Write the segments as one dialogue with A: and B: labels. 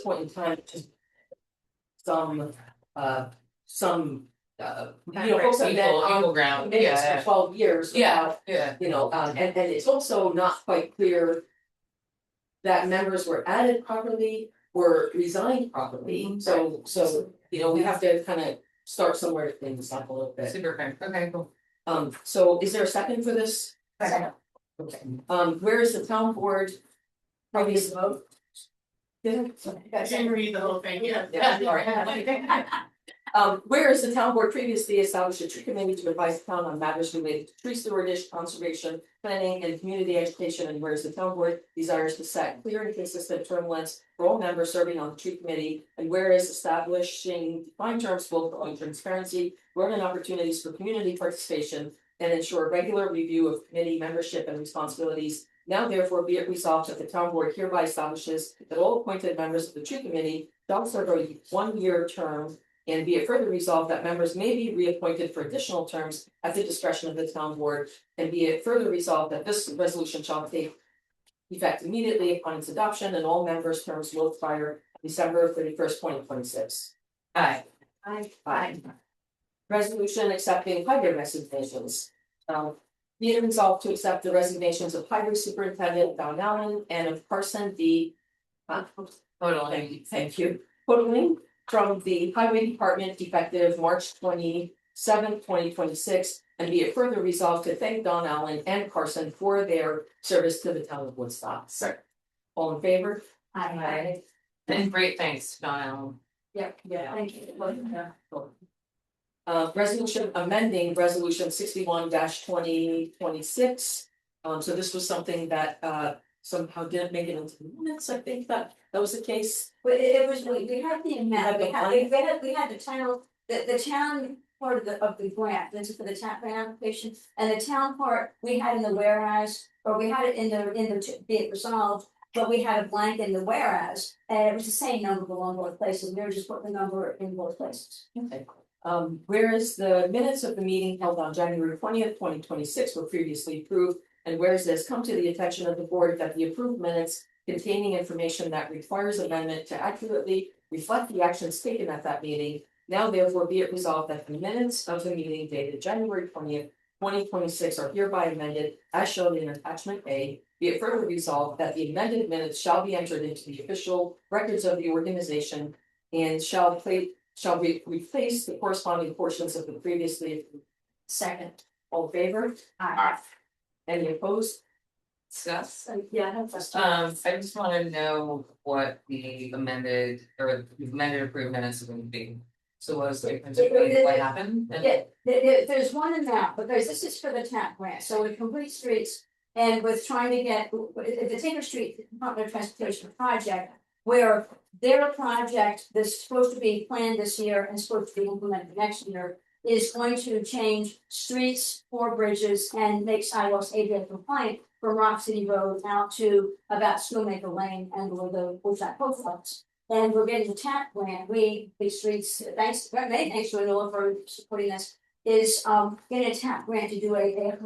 A: point in time, just some folks have been on
B: ground.
A: committees for 12 years. Without,
B: Yeah.
A: And it's also not quite clear that members were added properly or resigned properly. So we have to kind of start somewhere to clean this up a little bit.
B: Super fair. Okay, cool.
A: So is there a second for this?
C: Second.
A: Okay. Where is the town board? Previous vote?
C: Didn't read the whole thing,
A: Whereas the town board previously established a tree committee to advise the town on matters related to tree stewardship, conservation, planning, and community education, and whereas the town board desires to set clear and consistent term limits for all members serving on the tree committee, and whereas establishing defined terms will promote transparency, broaden opportunities for community participation, and ensure regular review of committee membership and responsibilities. Now therefore be it resolved that the town board hereby establishes that all appointed members of the tree committee shall serve a 1-year term. And be it further resolved that members may be reappointed for additional terms at the discretion of the town board. And be it further resolved that this resolution shall take effect immediately upon its adoption, and all members' terms will expire December 31st, 2026.
B: Aye.
A: Aye. Resolution accepting highway resignations. Be it resolved to accept the resignations of Highway Superintendent Don Allen and of Carson D. Thank you. Totally. From the Highway Department effective March 27th, 2026, and be it further resolved to thank Don Allen and Carson for their service to the town of Woodstock.
B: Sir.
A: All in favor?
C: Aye.
B: And great thanks to Don Allen.
C: Yeah, thank you.
A: Resolution amending resolution 61-2026. So this was something that somehow didn't make it into the minutes. I think that was the case.
C: But it was, we had the amount, we had the town, the town part of the grant, this is for the town grant application, and the town part, we had in the whereas, or we had it in the be it resolved, but we had a blank in the whereas, and it was the same number along both places, we were just putting the number in both places.
A: Okay. Whereas the minutes of the meeting held on January 20th, 2026 were previously approved, and whereas it has come to the attention of the board that the approved minutes containing information that requires amendment to accurately reflect the actions taken at that meeting, now therefore be it resolved that the minutes of the meeting dated January 20th, 2026 are hereby amended as shown in attachment A. Be it further resolved that the amended minutes shall be entered into the official records of the organization and shall replace the corresponding portions of the previously approved. Second. All in favor?
C: Aye.
A: Any opposed?
B: Discuss.
C: Yeah, I have question.
B: I just want to know what the amended approved minutes are going to be. So what is what happened?
C: Yeah, there's one amount, because this is for the TAP grant, so with complete streets and with trying to get the Tinker Street Department of Transportation project, where their project that's supposed to be planned this year and supposed to be implemented next year is going to change streets, 4 bridges, and make sidewalks ADA compliant from Rock City Road out to about Schoolmaker Lane and where the Woodstock post office. And we're getting the TAP grant, big streets, thanks to Noah for supporting this, is getting a TAP grant to do a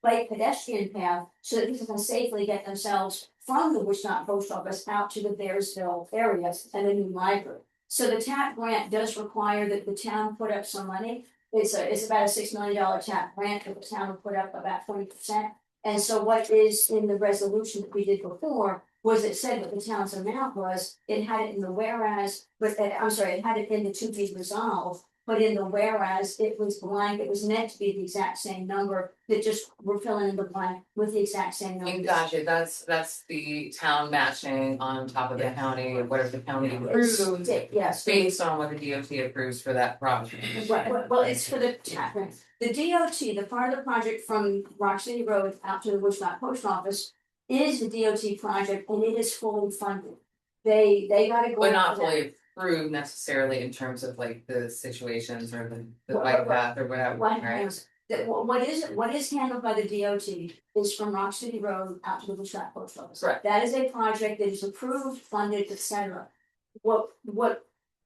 C: bike pedestrian path so that people can safely get themselves from the Woodstock post office out to the Bearsville area and the new library. So the TAP grant does require that the town put up some money. It's about a $6 million TAP grant that the town will put up about 20%. And so what is in the resolution that we did before was it said what the town's amount was, it had it in the whereas, but it had it in the to be resolved, but in the whereas it was blank, it was meant to be the exact same number, that just we're filling in the blank with the exact same number.
B: Gotcha, that's the town matching on top of the county, whatever the county approves.
C: Yes.
B: Based on what the DOT approves for that project.
C: Right, well, it's for the TAP grant. The DOT, the part of the project from Rock City Road out to the Woodstock post office is the DOT project, and it is fully funded. They got to go.
B: But not fully approved necessarily in terms of like the situations or the bike path or whatever, right?
C: What is handled by the DOT is from Rock City Road out to the Woodstock post office.
B: Right.
C: That is a project that is approved, funded, etc. What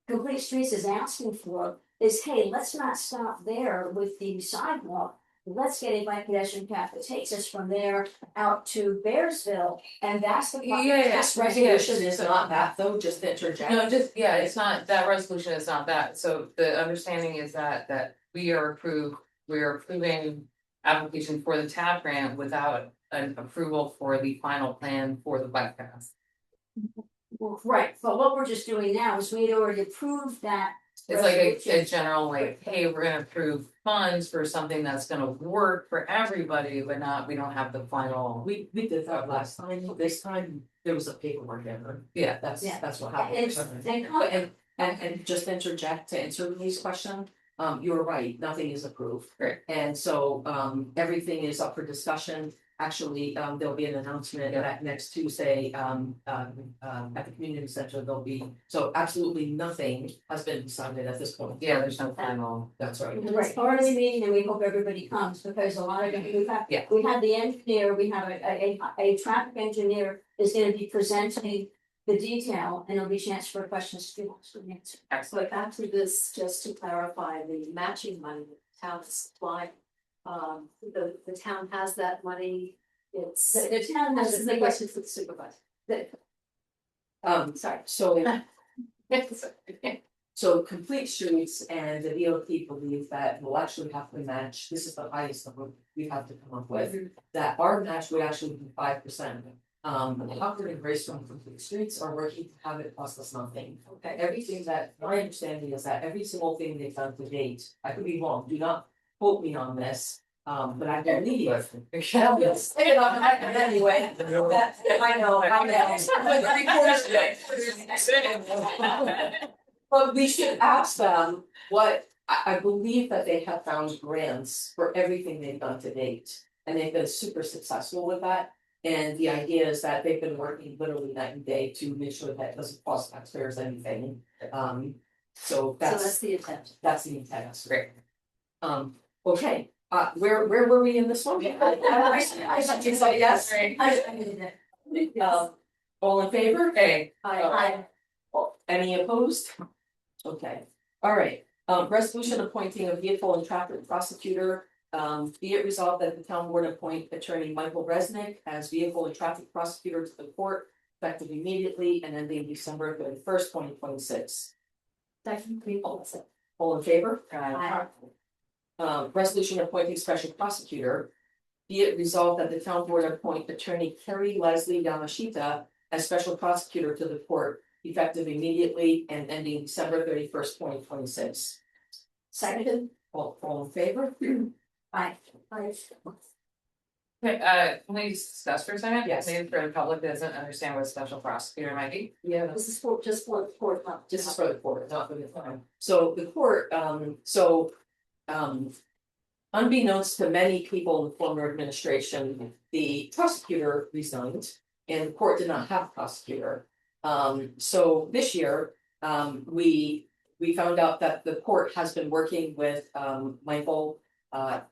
C: Complete Streets is asking for is, hey, let's not stop there with the sidewalk. let's get a bike pedestrian path that takes us from there out to Bearsville, and that's the.
A: This resolution is not that though, just interject.
B: No, just, yeah, it's not, that resolution is not that, so the understanding is that we are approving. Application for the TAP grant without an approval for the final plan for the bike path.
C: Well, right, but what we're just doing now is we had already approved that.
B: It's like a
C: resolution.
B: general, like, hey, we're gonna approve funds for something that's gonna work for everybody, but we don't have the final.
A: We did that last time, this time there was a paperwork error.
B: Yeah,
A: That's
C: Yeah.
A: what
C: And,
A: happened. And just interject to answer Lee's question, you're right, nothing is approved.
B: Right.
A: And so, everything is up for discussion. Actually, there'll be an announcement that next Tuesday, at the community center, there'll be, so absolutely nothing has been decided at this point.
B: yeah, there's no final.
A: That's right.
C: It's part of the meeting, and we hope everybody comes, because a lot of,
B: Yeah.
C: we have the engineer, we have a traffic engineer is gonna be presenting the detail, and there'll be a chance for questions to be answered.
B: Excellent.
D: But after this, just to clarify, the matching money that the town is supplying, the town has that money, it's.
C: The town has
D: This is the question for the supervisor.
A: Sorry, so Complete Streets and the DOT believe that we'll actually have to match, this is the highest number we have to come up with. That our match would actually be 5%. Hubbard and Grace from Complete Streets are working to have it cost us nothing.
D: Okay.
A: Everything that, my understanding is that every single thing they've done to date, I could be wrong, do not quote me on this. But I believe. Yes, say it on the record anyway. That's, I know. But we should ask them what, I believe that they have found grants for everything they've done to date. And they've been super successful with that. And the idea is that they've been working literally night and day to make sure that it doesn't cost taxpayers anything. So
D: So
A: that's
D: that's the attempt.
A: the intent.
B: Great.
A: Okay, where were we in this one? I said yes. All in favor?
B: Hey,
A: Any opposed? Okay, all right, resolution appointing a vehicle and traffic prosecutor. Be it resolved that the town board appoint attorney Michael Resnick as vehicle and traffic prosecutor to the court effective immediately and ending December 31st, 2026. All in favor? Resolution appointing special prosecutor. Be it resolved that the town board appoint attorney Kerry Leslie Yamashita as special prosecutor to the court effective immediately and ending December 31st, 2026.
C: Seconded.
A: All in favor?
C: Aye.
B: okay, can we discuss for a second?
A: Yes.
B: Maybe for the public that doesn't understand what a special prosecutor might be.
A: Yeah.
D: This is for, just for the court, not.
A: This is for the court, not for the town. So the court, unbeknownst to many people in the former administration, the prosecutor resigned. And the court did not have a prosecutor. So this year, we found out that the court has been working with Michael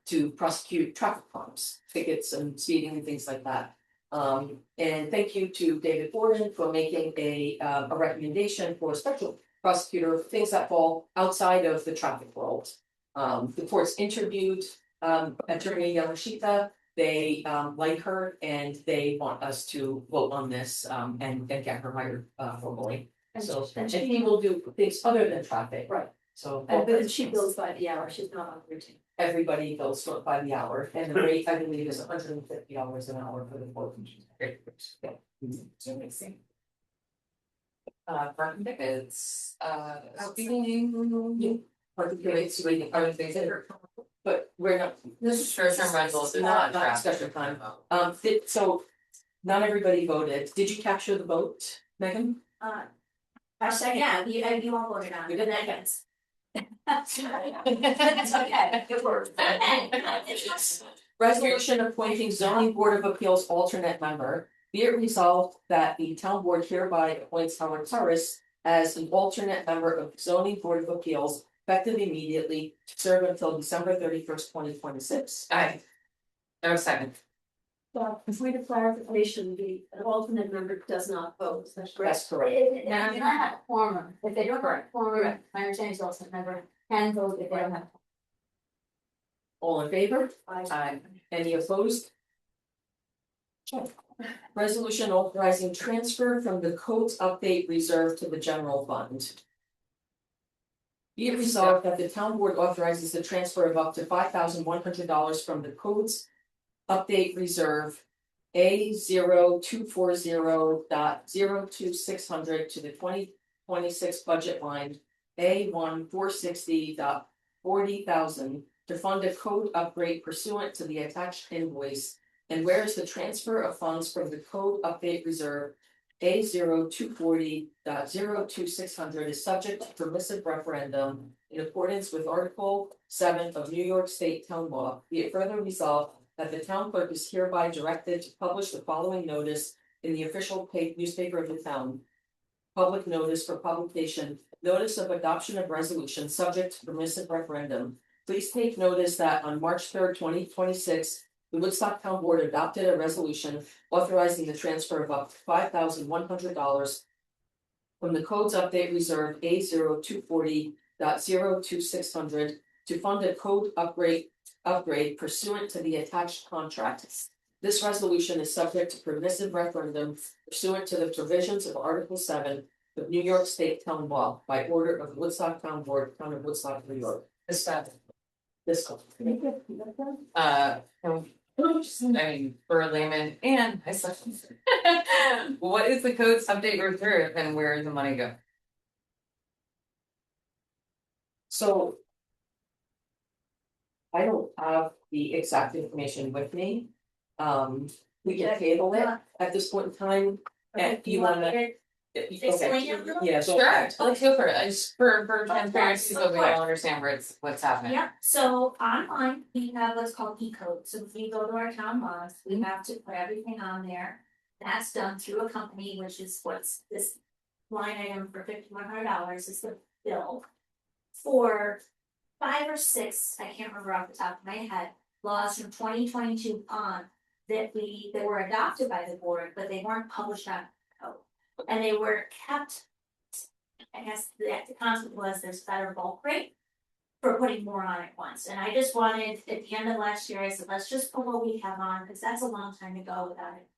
A: to prosecute traffic crimes, tickets and speeding and things like that. And thank you to David Gordon for making a recommendation for a special prosecutor for things that fall outside of the traffic world. The courts interviewed attorney Yamashita. They like her and they want us to vote on this and get her hired formally. So, and he will do things other than traffic.
D: Right.
A: So.
D: But she bills by the hour, she's not on routine.
A: Everybody bills by the hour, and the rate, I believe, is $150 an hour for the board.
B: Parking tickets, speeding.
A: Parking rates, are they there? But we're not,
B: This is short-term rentals, it's
A: not
B: not traffic.
A: special time. So not everybody voted. Did you capture the vote, Megan?
C: I said, yeah, you all voted on it, good night, That's okay, it worked.
A: Resolution appointing zoning board of appeals alternate member. Be it resolved that the town board hereby appoints Howard Turris as an alternate member of zoning board of appeals effective immediately to serve until December 31st, 2026.
B: Aye. No second.
D: Well, if we have clarification, the alternate member does not vote, that's correct.
A: That's correct.
C: If they don't have a quorum, if they don't have a quorum, my understanding is also member can vote if they don't have.
A: All in favor?
B: Aye.
A: Any opposed? Okay. Resolution authorizing transfer from the codes update reserve to the general fund. Be it resolved that the town board authorizes the transfer of up to $5,100 from the codes update reserve A0240.02600 to the 2026 budget line A1460.40,000 to fund a code upgrade pursuant to the attached invoice. And whereas the transfer of funds from the code update reserve A0240.02600 is subject to permissive referendum in accordance with Article 7 of New York State Town Law. Be it further resolved that the town clerk is hereby directed to publish the following notice in the official newspaper of the town. Public notice for publication, notice of adoption of resolution subject to permissive referendum. Please take notice that on March 3rd, 2026, the Woodstock Town Board adopted a resolution authorizing the transfer of up to $5,100 from the codes update reserve A0240.02600 to fund a code upgrade pursuant to the attached contract. This resolution is subject to permissive referendum pursuant to the provisions of Article 7 of New York State Town Law by order of the Woodstock Town Board, Town of Woodstock, New York.
B: This one.
A: This one.
B: I mean, for a layman and I suck. What is the codes update reserve and where does the money go?
A: So I don't have the exact information with me. We can table it at this point in time. And you wanna?
C: Explain it a little?
A: Yeah,
B: Sure, let's go for it. I just for transparency, so we all understand what's happening.
E: Yeah, so online, we have what's called E-code, so if you go to our town laws, we have to put everything on there. That's done through a company, which is what's this line item for $5,100 is the bill. For 5 or 6, I can't remember off the top of my head, laws from 2022 on. That were adopted by the board, but they weren't published on code. And they were kept. I guess the concept was there's better bulk rate for putting more on at once. And I just wanted, at the end of last year, I said, let's just put what we have on, because that's a long time to go without it.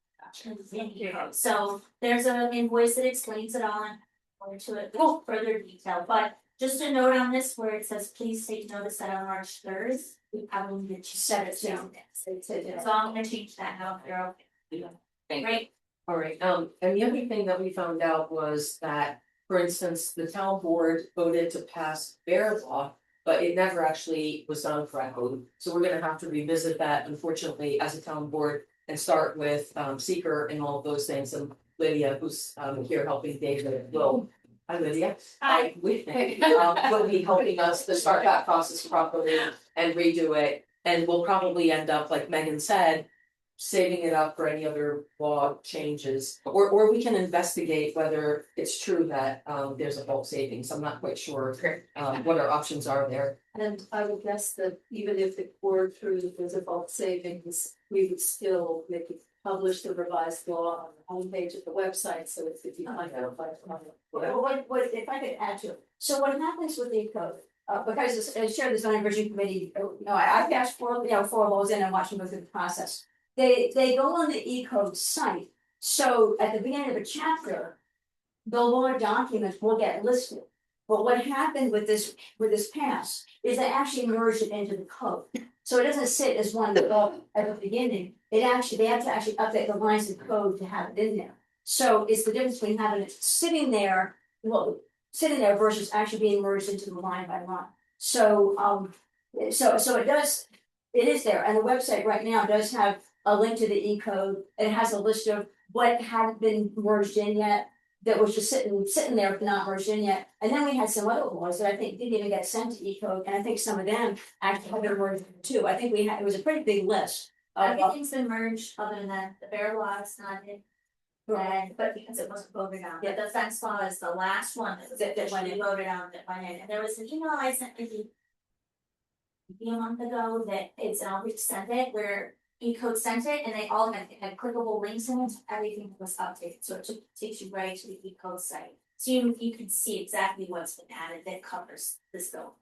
E: So there's an invoice that explains it all and more to it, further detail, but just a note on this where it says, please take notice that on March 3rd, we probably need to set it down. So I'm gonna change that now, if you're okay.
B: Thank you.
E: Great.
A: All right, and the other thing that we found out was that, for instance, the town board voted to pass bear law, but it never actually was done correctly. So we're gonna have to revisit that, unfortunately, as a town board and start with seeker and all of those things. And Lydia, who's here helping David, will. Hi, Lydia.
E: Hi.
A: Will be helping us to start that process properly and redo it. And we'll probably end up, like Megan said, saving it up for any other law changes. Or we can investigate whether it's true that there's a bulk savings. I'm not quite sure what our options are there.
D: And I would guess that even if the board through the visible savings, we would still make it publish the revised law on the homepage of the website, so it could be identified.
C: What, if I could add to it, so what happens with the code, because as chair of the zoning bridging committee, I've asked for, four of those in and watching go through the process. They go on the E-code site, so at the beginning of a chapter, the law documents will get listed. But what happened with this pass is they actually merged it into the code. So it doesn't sit as one law at the beginning, they have to actually update the lines of code to have it in there. So it's the difference between having it sitting there versus actually being merged into the line by line. So it is there, and the website right now does have a link to the E-code. It has a list of what hadn't been merged in yet, that was just sitting there but not merged in yet. And then we had some other laws that I think didn't even get sent to E-code, and I think some of them actually have been merged too. I think it was a pretty big list.
E: Everything's been merged other than that, the bear law is not in. But because it wasn't voted on,
C: Yeah.
E: the fence law is the last one that went in, voted on, that went in, and there was an email I sent maybe a month ago that it's, I'll resend it, where E-code sent it, and they all had clickable links in it, everything was updated, so it takes you right to the E-code site. So you can see exactly what's been added that covers this bill.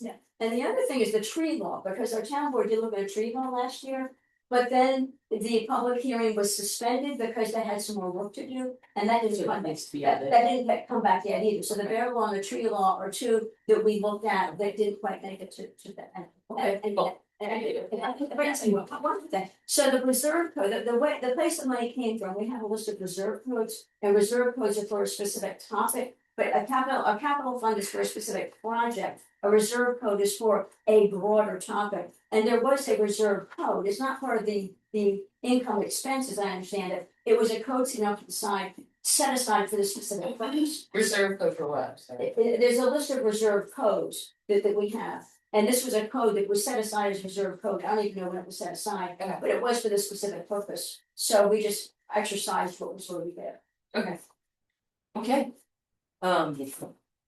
C: Yeah, and the other thing is the tree law, because our town board did look at a tree law last year. But then the public hearing was suspended because they had some more work to do, and that didn't
A: So
C: come
A: that
C: back.
A: needs to be
C: That
A: added.
C: didn't come back yet either, so the bear law and the tree law are two that we looked at, that didn't quite make it to the end.
A: Okay, well,
C: One thing, so the reserve code, the way, the place the money came from, we have a list of reserve codes, and reserve codes are for a specific topic. But a capital fund is for a specific project, a reserve code is for a broader topic. And there was a reserve code, it's not part of the income expenses, I understand it, it was a code set aside for the specific purpose.
B: Reserve code for what? Sorry.
C: There's a list of reserve codes that we have, and this was a code that was set aside as reserve code, I don't even know when it was set aside,
B: Okay.
C: but it was for this specific purpose. So we just exercised what was already there.
A: Okay.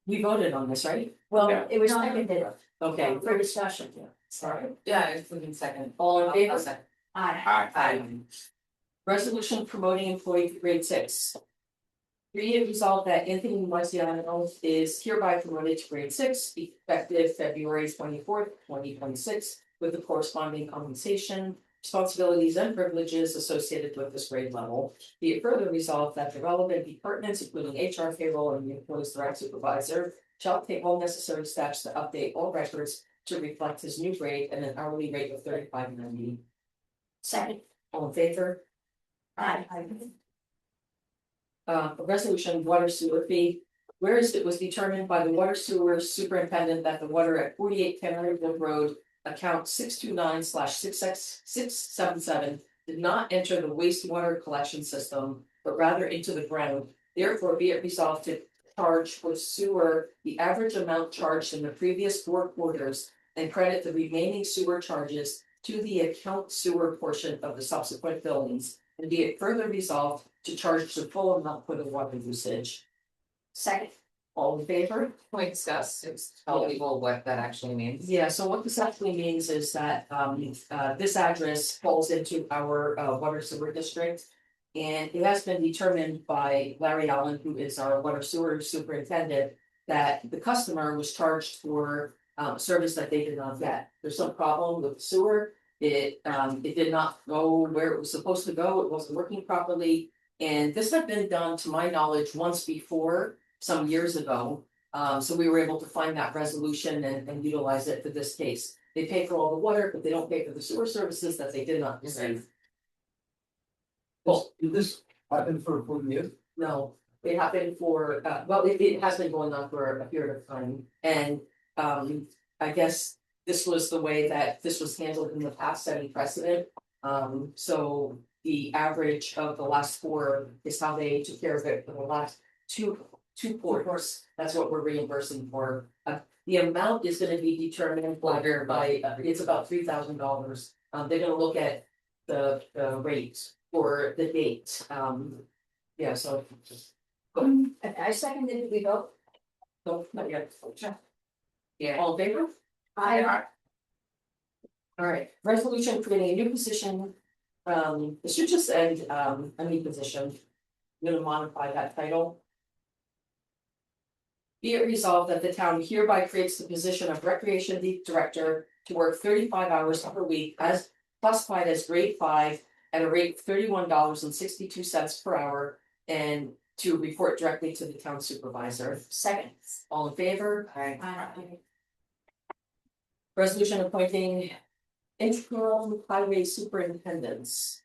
A: We voted on this, right?
C: Well,
B: Yeah.
C: it was seconded
A: Okay,
C: for discussion.
A: sorry.
B: Yeah, including second.
A: All in favor?
B: I'll second.
C: Aye.
A: Resolution promoting employee to grade 6. Be it resolved that Anthony Marciano is hereby promoted to grade 6, effective February 24th, 2026, with the corresponding compensation, responsibilities and privileges associated with this grade level. Be it further resolved that the relevant departments, including HR, payroll, and the employee's direct supervisor, shall take all necessary steps to update all records to reflect his new grade and an hourly rate of $35.90.
C: Second.
A: All in favor?
C: Aye.
A: A resolution water sewer fee. Whereas it was determined by the water sewer superintendent that the water at 48 Kenneryville Road, account 629/67677, did not enter the wastewater collection system, but rather into the ground. Therefore, be it resolved to charge for sewer the average amount charged in the previous 4 quarters and credit the remaining sewer charges to the account sewer portion of the subsequent billings. And be it further resolved to charge the full amount for the water usage.
C: Second.
A: All in favor?
B: Can we discuss, tell people what that actually means?
A: Yeah, so what this actually means is that this address falls into our water sewer district. And it has been determined by Larry Allen, who is our water sewer superintendent, that the customer was charged for service that they did not get. There's some problem with sewer. It did not go where it was supposed to go, it wasn't working properly. And this had been done, to my knowledge, once before, some years ago. So we were able to find that resolution and utilize it for this case. They pay for all the water, but they don't pay for the sewer services that they did not receive.
F: Well, did this happen for 4 years?
A: No, it happened for, well, it has been going on for a period of time, and I guess. This was the way that this was handled in the past, setting precedent. So the average of the last 4 is how they took care of it for the last two quarters. That's what we're reimbursing for. The amount is gonna be determined by, it's about $3,000. They're gonna look at the rate or the date. Yeah, so.
C: I seconded it, we vote.
A: So, not yet.
B: Yeah.
A: All in favor?
C: Aye.
A: Alright, resolution creating a new position. It should just end, a new position. I'm gonna modify that title. Be it resolved that the town hereby creates the position of recreation director to work 35 hours per week as classified as grade 5 at a rate of $31.62 per hour, and to report directly to the town supervisor.
C: Second.
A: All in favor?
C: Aye.
A: Resolution appointing interim highway superintendents.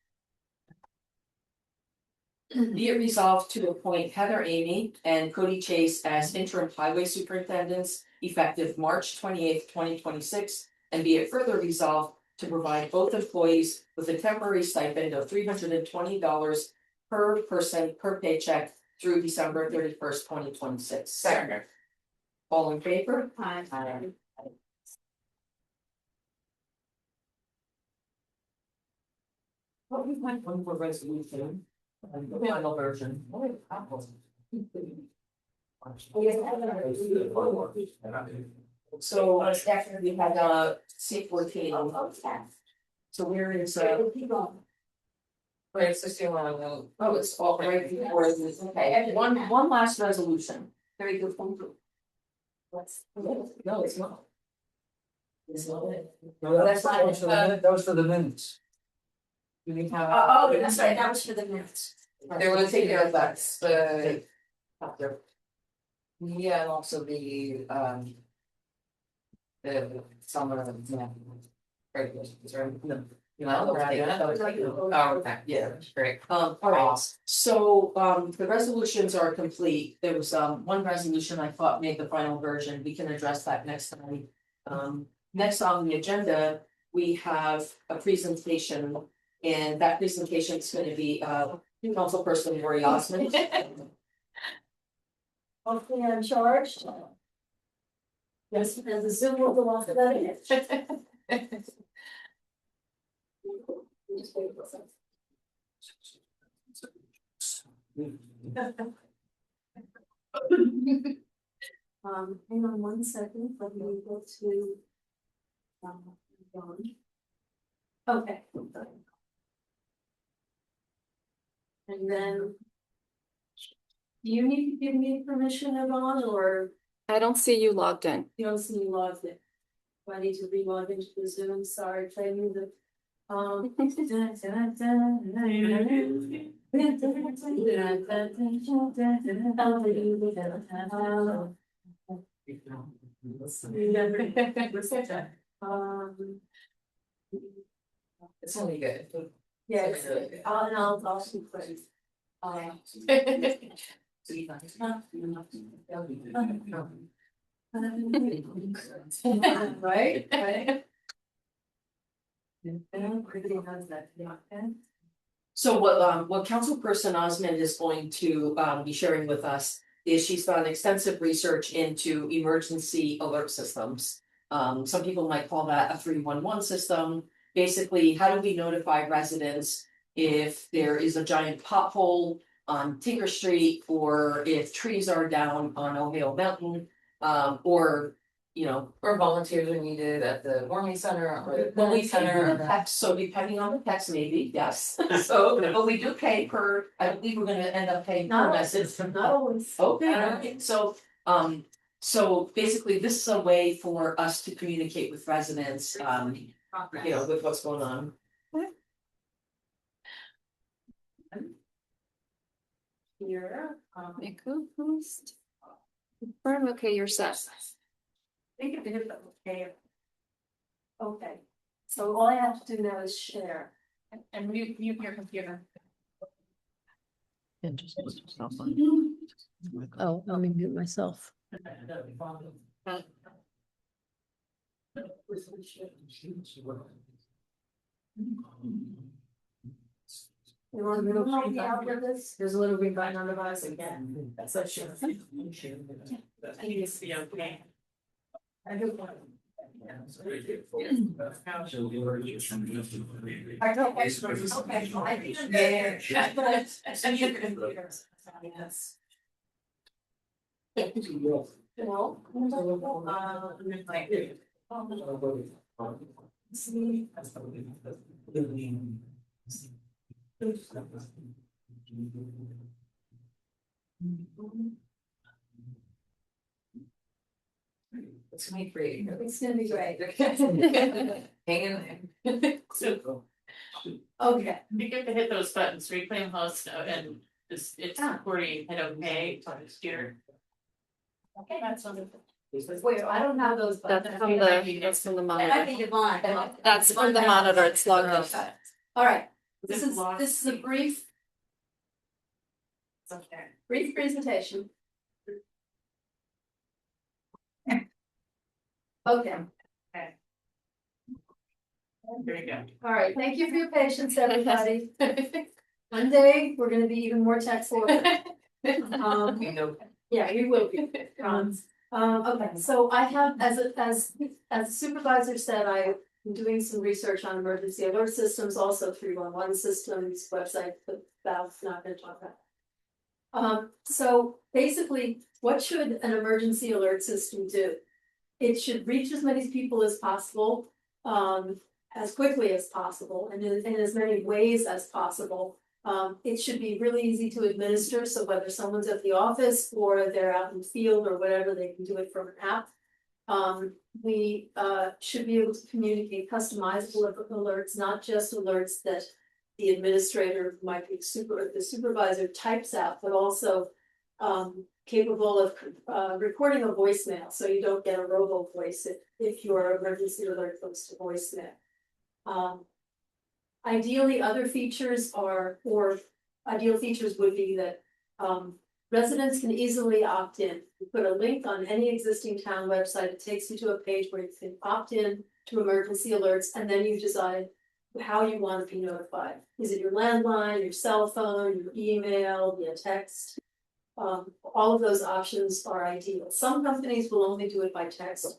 A: Be it resolved to appoint Heather Amy and Cody Chase as interim highway superintendents effective March 28th, 2026. And be it further resolved to provide both employees with a temporary stipend of $320 per person per paycheck through December 31st, 2026.
B: Second.
A: All in favor?
C: Aye.
A: What we might one for resolution, the final version. So after we had C14, so where is
B: Right, so you wanna know,
A: oh, it's all right before this, okay, one last resolution.
C: Very good, thank you.
A: No, it's not.
F: No, that was for the minute, that was for the minutes.
B: Do we have?
C: Oh, that's right, that was for the minutes.
B: There was
A: Take
B: a,
A: it back.
B: that's the. Yeah, and also the. The summer, yeah. Right, is right. No, we're not doing it? Oh, okay, yeah, great.
A: All right, so the resolutions are complete. There was one resolution I thought made the final version. We can address that next time. Next on the agenda, we have a presentation. And that presentation is going to be Councilperson Lori Osmond.
C: Hopefully I'm charged. Yes, and the Zoom will go off without it. Hang on one second, let me go to. John. Okay. And then. Do you need to give me permission, Yvonne, or
G: I don't see you logged in.
C: you don't see me logged in? Do I need to re-log into the Zoom? Sorry, play me the.
B: It's only good.
C: Yes, and I'll speak first. Right, right.
A: So what Councilperson Osmond is going to be sharing with us is she's done extensive research into emergency alert systems. Some people might call that a 311 system. Basically, how do we notify residents if there is a giant pothole on Tinker Street, or if trees are down on Ohio Mountain, or, you know.
B: Or volunteers are needed at the warming center or the
A: Well, we
B: cooling
A: pay per
B: center.
A: text, so depending on the text, maybe, yes, so, but we do pay per, I believe we're gonna end up paying per
C: Not
A: message.
C: Not always.
A: Okay, alright, so basically, this is a way for us to communicate with residents, you know, with what's going on.
C: Here,
G: Make a post. Confirm, okay, you're set.
C: think of it, okay. Okay, so all I have to do now is share.
E: And mute your computer.
H: Oh, let me mute myself.
C: You want a little green after this? There's a little green button on the bottom again. That's so sure.
E: I think it's be okay.
C: I do want.
E: I
C: don't experts. Okay, well, I think- Yeah.
E: And your computer. Yes.
C: No.
B: It's gonna be great.
C: It's gonna be great.
B: Hang in there.
C: Okay,
E: You get to hit those buttons, reclaim host and it's recording, hit okay on the computer. Okay, that's wonderful.
C: wait, I don't have those buttons.
G: That's from the
C: I
G: monitor.
C: think Yvonne.
G: That's from the monitor, it's logged in.
C: All right, this is a brief
E: Okay.
C: presentation. Okay,
E: There you go.
C: all right, thank you for your patience, everybody. One day, we're gonna be even more tech forward.
B: You know.
C: Yeah, you will be. Okay, so I have, as supervisor said, I'm doing some research on emergency alert systems, also 311 systems, website, but Val's not gonna talk about. So basically, what should an emergency alert system do? It should reach as many people as possible, as quickly as possible, and in as many ways as possible. It should be really easy to administer, so whether someone's at the office or they're out in the field or whatever, they can do it from an app.
D: We should be able to communicate customizable alerts, not just alerts that the administrator might be the supervisor types out, but also capable of recording a voicemail, so you don't get a robo voice if your emergency alert goes to voicemail. Ideally, other features are, or ideal features would be that residents can easily opt in. You put a link on any existing town website, it takes you to a page where you can opt in to emergency alerts, and then you decide how you want to be notified. Is it your landline, your cell phone, your email, via text? All of those options are ideal. Some companies will only do it by text,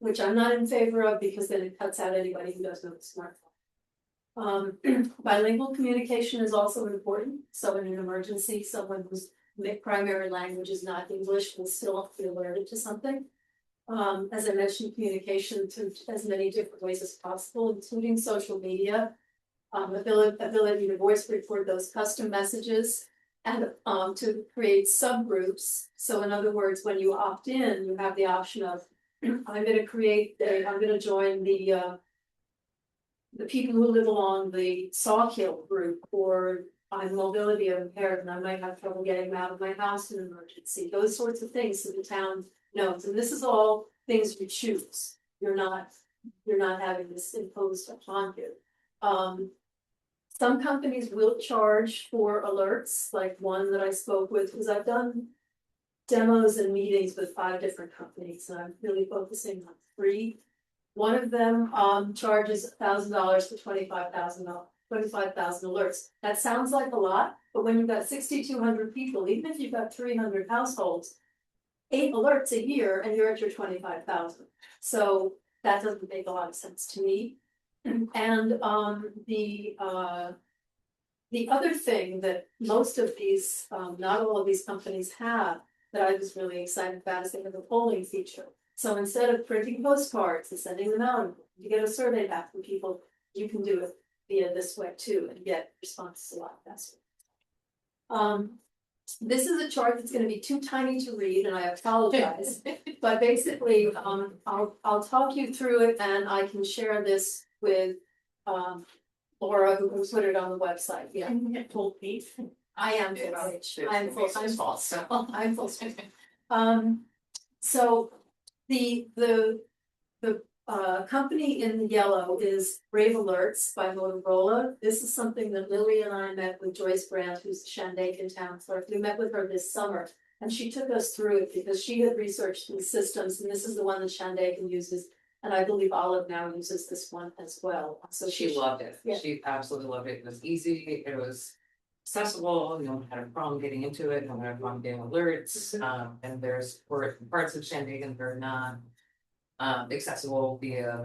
D: which I'm not in favor of because then it cuts out anybody who doesn't have a smartphone. Bilingual communication is also important. So in an emergency, someone whose primary language is not English will still be alerted to something. As I mentioned, communication through as many different ways as possible, including social media, ability to voice record those custom messages, and to create subgroups. So in other words, when you opt in, you have the option of I'm going to join the people who live along the Sawkill group, or I'm mobility impaired and I might have trouble getting out of my house in an emergency, those sorts of things, so the town knows. And this is all things you choose. You're not having this imposed upon you. Some companies will charge for alerts, like one that I spoke with, because I've done demos and meetings with 5 different companies, and I'm really focusing on 3. One of them charges $1,000 for 25,000 alerts. That sounds like a lot, but when you've got 6,200 people, even if you've got 300 households, 8 alerts a year and you're at your 25,000. So that doesn't make a lot of sense to me. And the other thing that most of these, not all of these companies have, that I was really excited about, is they have a polling feature. So instead of printing postcards and sending them out, you get a survey back from people, you can do it via this way too and get responses a lot faster. This is a chart that's going to be too tiny to read, and I apologize. But basically, I'll talk you through it, and I can share this with Laura, who put it on the website. Yeah, full page. I am full page. I'm full. I'm full. So the company in the yellow is Brave Alerts by Motorola. This is something that Lily and I met with Joyce Brandt, who's the Shandaken town clerk. We met with her this summer, and she took us through it because she had researched these systems, and this is the one that Shandaken uses, and I believe Olive now uses this one as well. So
B: She loved it.
D: Yeah.
B: She absolutely loved it. It was easy. It was accessible. No one had a problem getting into it. No one had a problem getting alerts. And there's parts of Shandaken that are not accessible via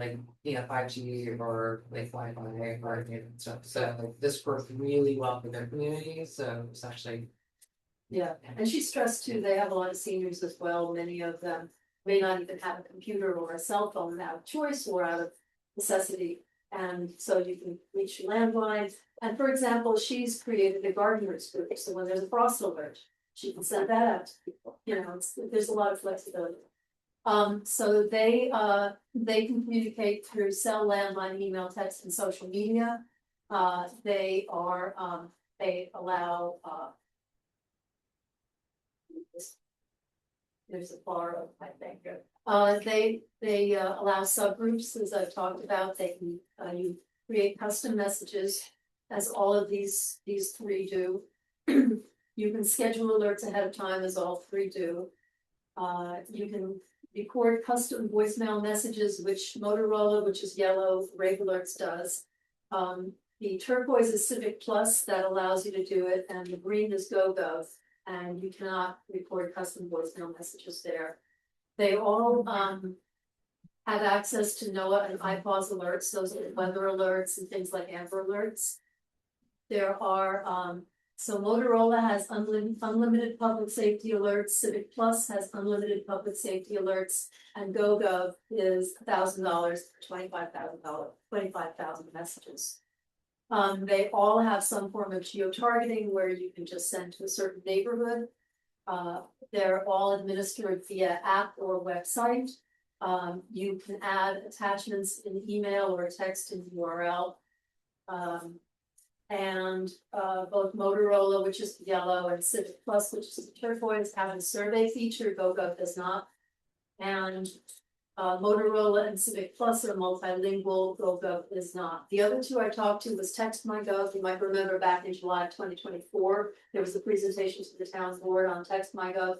B: 5G or like Wi-Fi or stuff. So this worked really well for their community. So it's actually
D: and she stressed too, they have a lot of seniors as well. Many of them may not even have a computer or a cell phone out of choice or out of necessity. And so you can reach your landline. And for example, she's created a gardeners group. So when there's a frost alert, she can send that out to people. There's a lot of flexibility. So they can communicate through cell, landline, email, text, and social media. They allow there's a bar of I think. They allow subgroups, as I've talked about. They can you create custom messages, as all of these 3 do. You can schedule alerts ahead of time, as all 3 do. You can record custom voicemail messages, which Motorola, which is yellow, Brave Alerts does. The turquoise is Civic Plus, that allows you to do it, and the green is GoGov, and you cannot record custom voicemail messages there. They all have access to NOAA and IPAWS alerts, those are weather alerts and things like Amber alerts. There are so Motorola has unlimited public safety alerts, Civic Plus has unlimited public safety alerts, and GoGov is $1,000 for 25,000 messages. They all have some form of geo-targeting where you can just send to a certain neighborhood. They're all administered via app or website. You can add attachments in email or text in URL. And both Motorola, which is yellow, and Civic Plus, which is turquoise, have a survey feature, GoGov does not. And Motorola and Civic Plus are multilingual, GoGov is not. The other two I talked to was TextMyGov. You might remember back in July 2024, there was a presentation to the town board on TextMyGov.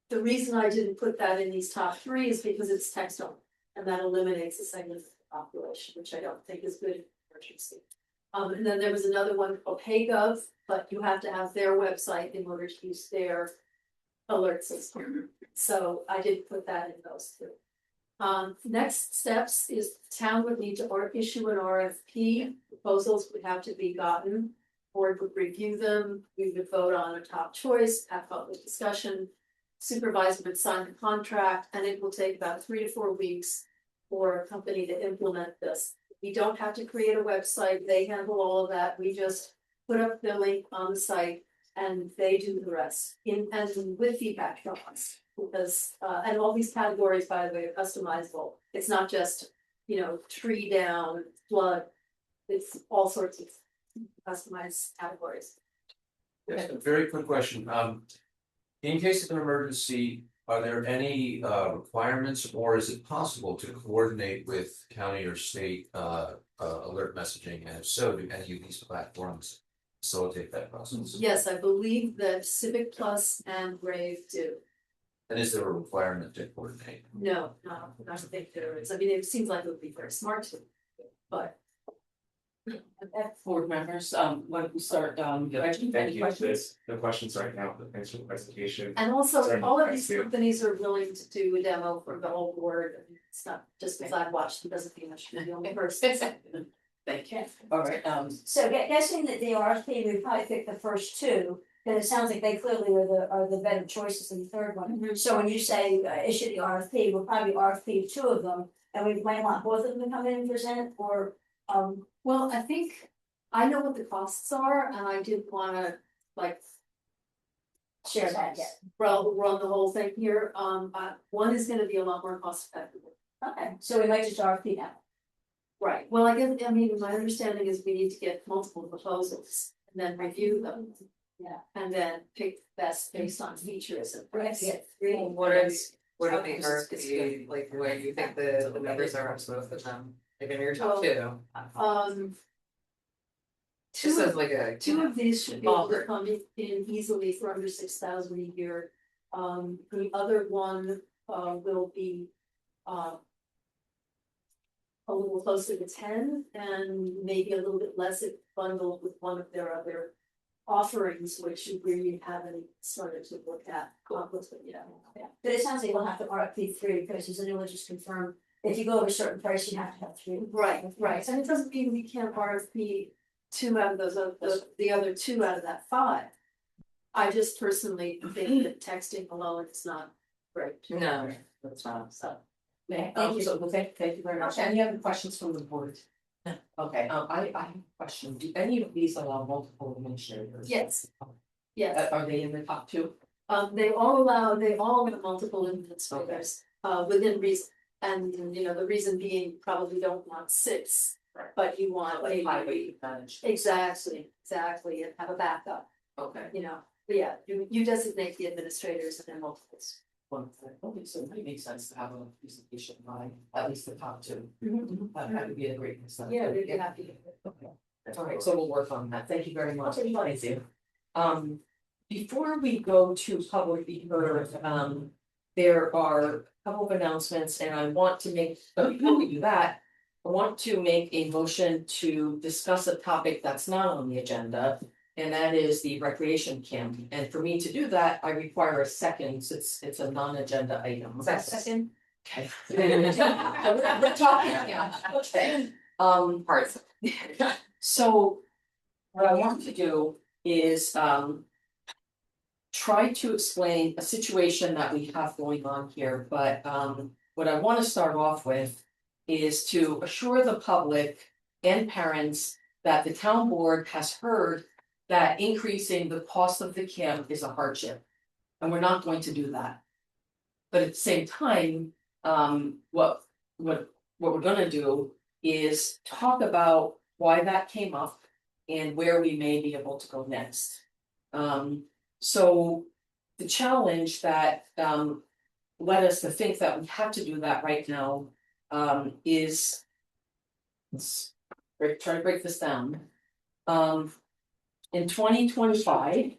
D: The reason I didn't put that in these top three is because it's text only, and that eliminates a segment of the population, which I don't think is good in emergency. And then there was another one called HeyGov, but you have to have their website in order to use their alert system. So I didn't put that in those two. Next steps is the town would need to issue an RFP. Proposals would have to be gotten. Board would review them. We would vote on a top choice, have public discussion. Supervisor would sign the contract, and it will take about 3 to 4 weeks for a company to implement this. We don't have to create a website. They handle all of that. We just put up the link on the site and they do the rest and with feedback from us. Because and all these categories, by the way, are customizable. It's not just, tree down, flood. It's all sorts of customized categories.
I: Yes, a very quick question. In case of an emergency, are there any requirements, or is it possible to coordinate with county or state alert messaging? And if so, do any of these platforms facilitate that process?
D: Yes, I believe that Civic Plus and Brave do.
I: And is there a requirement to coordinate?
D: No, I don't think there is. I mean, it seems like it would be very smart to, but.
A: Board members, why don't we start, Reggie,
J: Thank
A: any
J: you.
A: questions?
J: There's no questions right now, but thanks for the presentation.
D: And also,
J: Sorry,
D: all of
J: thanks,
D: these
J: Sue.
D: companies are willing to do a demo for the whole board. I mean, it's not just because I watched them, doesn't mean I should be the only person.
A: Thank you. All right,
C: So guessing that the RFP, we probably pick the first two, then it sounds like they clearly are the better choices than the third one. So when you say issue the RFP, we'll probably RFP two of them, and we might want both of them to come in and present, or
D: Well, I think I know what the costs are, and I didn't wanna
C: share that yet.
D: run the whole thing here. One is gonna be a lot more cost effective.
C: Okay, so we might just RFP now.
D: Right, well, I mean, my understanding is we need to get multiple proposals and then review them.
C: Yeah.
D: And then pick the best based on features and price.
B: What are the RFP, like, where you think the numbers are on both of them, like in your top two? Just as like a.
D: Two of these should be able to come in easily for under 6,000 a year. The other one will be a little closer to 10 and maybe a little bit less if bundled with one of their other offerings, which we haven't started to look at.
C: But it sounds like we'll have to RFP three, because as anyone just confirmed, if you go over a certain price, you have to have three.
D: Right, and it doesn't mean we can't RFP 2 out of the other 2 out of that 5. I just personally think that texting alone is not great.
B: No, that's not.
D: So.
A: thank you very much.
C: Okay.
A: Any other questions from the board? Okay, I have a question. Do any of these allow multiple administrators?
D: Yes.
A: Are they in the top two?
D: They all allow multiple administrators, within reason, and the reason being probably don't want 6.
A: Right.
D: But you want
A: Like
D: maybe.
A: highway managed.
D: Exactly, and have a backup,
A: Okay.
D: but yeah, you designate the administrators and then multiples.
A: Wonderful. Okay, so it might make sense to have a presentation by at least the top two.
D: Mm-hmm.
A: That would be a great percent.
D: Yeah, we'd be happy to.
A: Okay, all right, so we'll work on that. Thank you very much.
D: Okay, bye.
A: Thank you. Before we go to public heard, there are a couple of announcements, and I want to make, but before we do that, I want to make a motion to discuss a topic that's not on the agenda. And that is the recreation camp, and for me to do that, I require a second, since it's a non-agenda item.
B: Second.
A: Okay. We're talking, yeah, okay.
B: Parts.
A: So what I want to do is try to explain a situation that we have going on here, but what I want to start off with is to assure the public and parents that the town board has heard that increasing the cost of the camp is a hardship. And we're not going to do that. But at the same time, what we're gonna do is talk about why that came up and where we may be able to go next. So the challenge that led us to think that we have to do that right now is try to break this down. In 2025,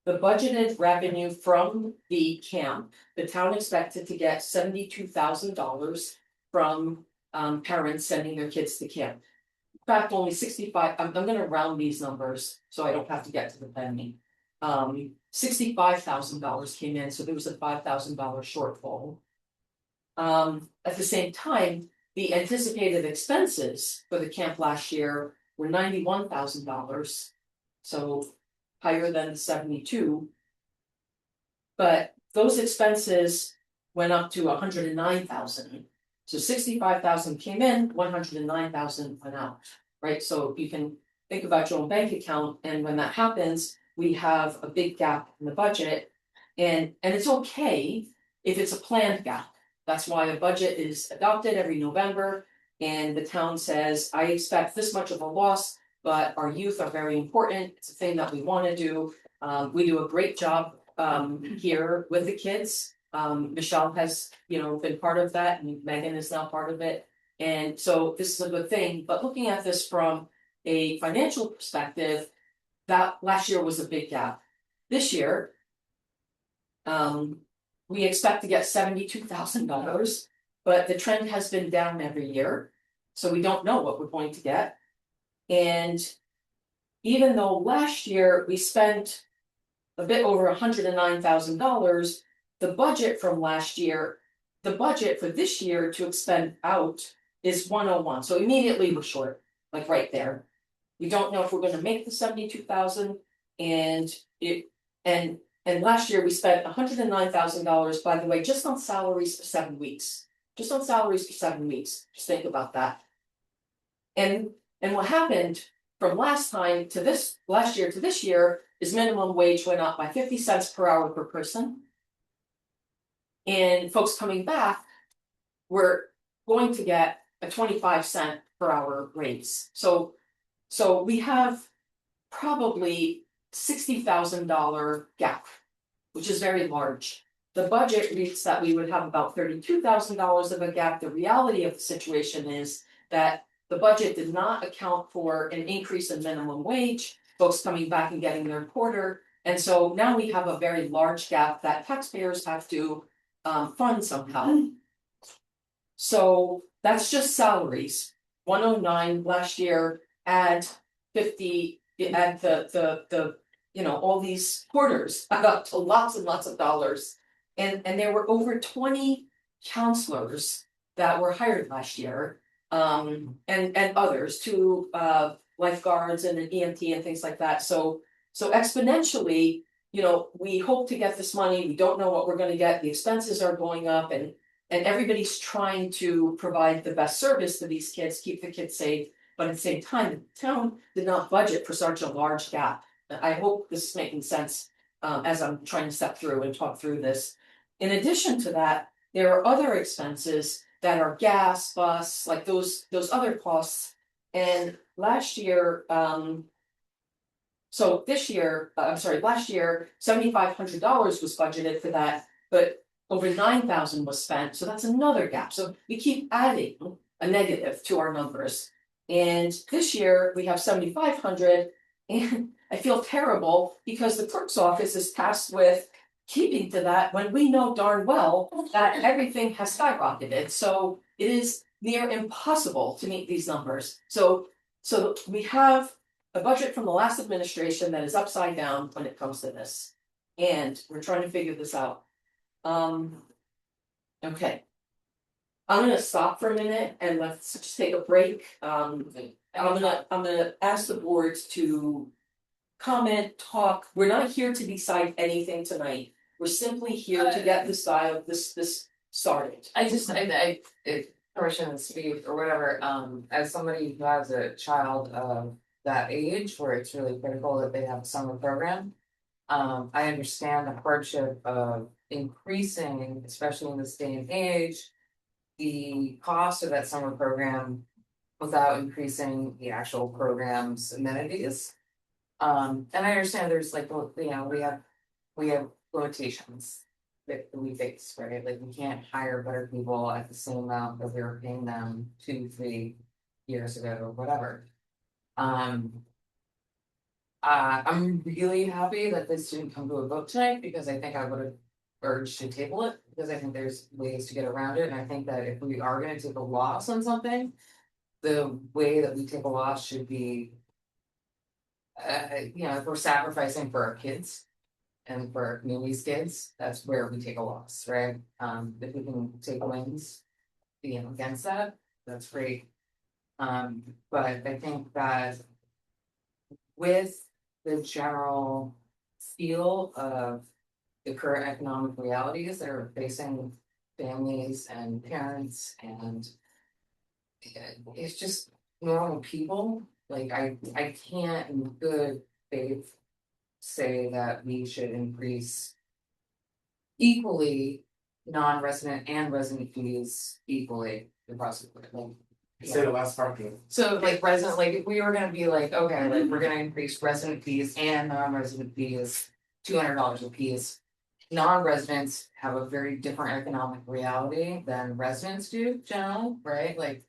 A: the budgeted revenue from the camp, the town expected to get $72,000 from parents sending their kids to camp. In fact, only 65, I'm gonna round these numbers, so I don't have to get to the penny. $65,000 came in, so there was a $5,000 shortfall. At the same time, the anticipated expenses for the camp last year were $91,000. So higher than the 72. But those expenses went up to 109,000. So 65,000 came in, 109,000 went out, right? So you can think about your own bank account, and when that happens, we have a big gap in the budget. And it's okay if it's a planned gap. That's why a budget is adopted every November, and the town says, I expect this much of a loss, but our youth are very important. It's a thing that we want to do. We do a great job here with the kids. Michelle has, been part of that, and Megan is now part of it. And so this is a good thing. But looking at this from a financial perspective, that last year was a big gap. This year, we expect to get $72,000, but the trend has been down every year. So we don't know what we're going to get. And even though last year we spent a bit over $109,000, the budget from last year, the budget for this year to expend out is 101. So immediately we're short, like right there. We don't know if we're going to make the 72,000, and last year we spent $109,000, by the way, just on salaries for 7 weeks. Just on salaries for 7 weeks. Just think about that. And what happened from last year to this year is minimum wage went up by 50 cents per hour per person. And folks coming back were going to get a 25-cent per hour raise. So we have probably $60,000 gap, which is very large. The budget reads that we would have about $32,000 of a gap. The reality of the situation is that the budget did not account for an increase in minimum wage, folks coming back and getting their quarter. And so now we have a very large gap that taxpayers have to fund somehow. So that's just salaries. 109 last year, add 50, add the all these quarters add up to lots and lots of dollars. And there were over 20 counselors that were hired last year. And others too, lifeguards and an EMT and things like that. So exponentially, we hope to get this money. We don't know what we're going to get. The expenses are going up, and everybody's trying to provide the best service to these kids, keep the kids safe. But at the same time, the town did not budget for such a large gap. I hope this is making sense as I'm trying to step through and talk through this. In addition to that, there are other expenses that are gas, bus, like those other costs. And last year, last year, $7,500 was budgeted for that, but over $9,000 was spent. So that's another gap. So we keep adding a negative to our numbers. And this year we have 7,500, and I feel terrible because the clerk's office is tasked with keeping to that when we know darn well that everything has skyrocketed. So it is near impossible to meet these numbers. So we have a budget from the last administration that is upside down when it comes to this. And we're trying to figure this out. Okay. I'm gonna stop for a minute and let's just take a break. I'm gonna ask the board to comment, talk. We're not here to decide anything tonight. We're simply here to get this started.
B: Portion of speed or whatever, as somebody who has a child of that age where it's really critical that they have a summer program. I understand the hardship of increasing, especially in this day and age, the cost of that summer program without increasing the actual program's amenities. And I understand there's like, well, you know, we have limitations that we face, right? Like, we can't hire better people at the same amount that we were paying them 2, 3 years ago, or whatever. I'm really happy that this didn't come to a vote tonight, because I think I would have urged to table it, because I think there's ways to get around it, and I think that if we are gonna take a loss on something, the way that we take a loss should be, you know, if we're sacrificing for our kids and for our community's kids, that's where we take a loss, right? If we can take wins, being against that, that's great. But I think that with the general feel of the current economic realities that are facing families and parents, and it's just normal people, like, I can't in good faith say that we should increase equally non-resident and resident fees equally across the board.
J: Say the last part again.
B: So like resident, like if we were gonna be like, okay, like we're gonna increase resident fees and non-resident fees, $200 a piece. Non-residents have a very different economic reality than residents do generally, right? Like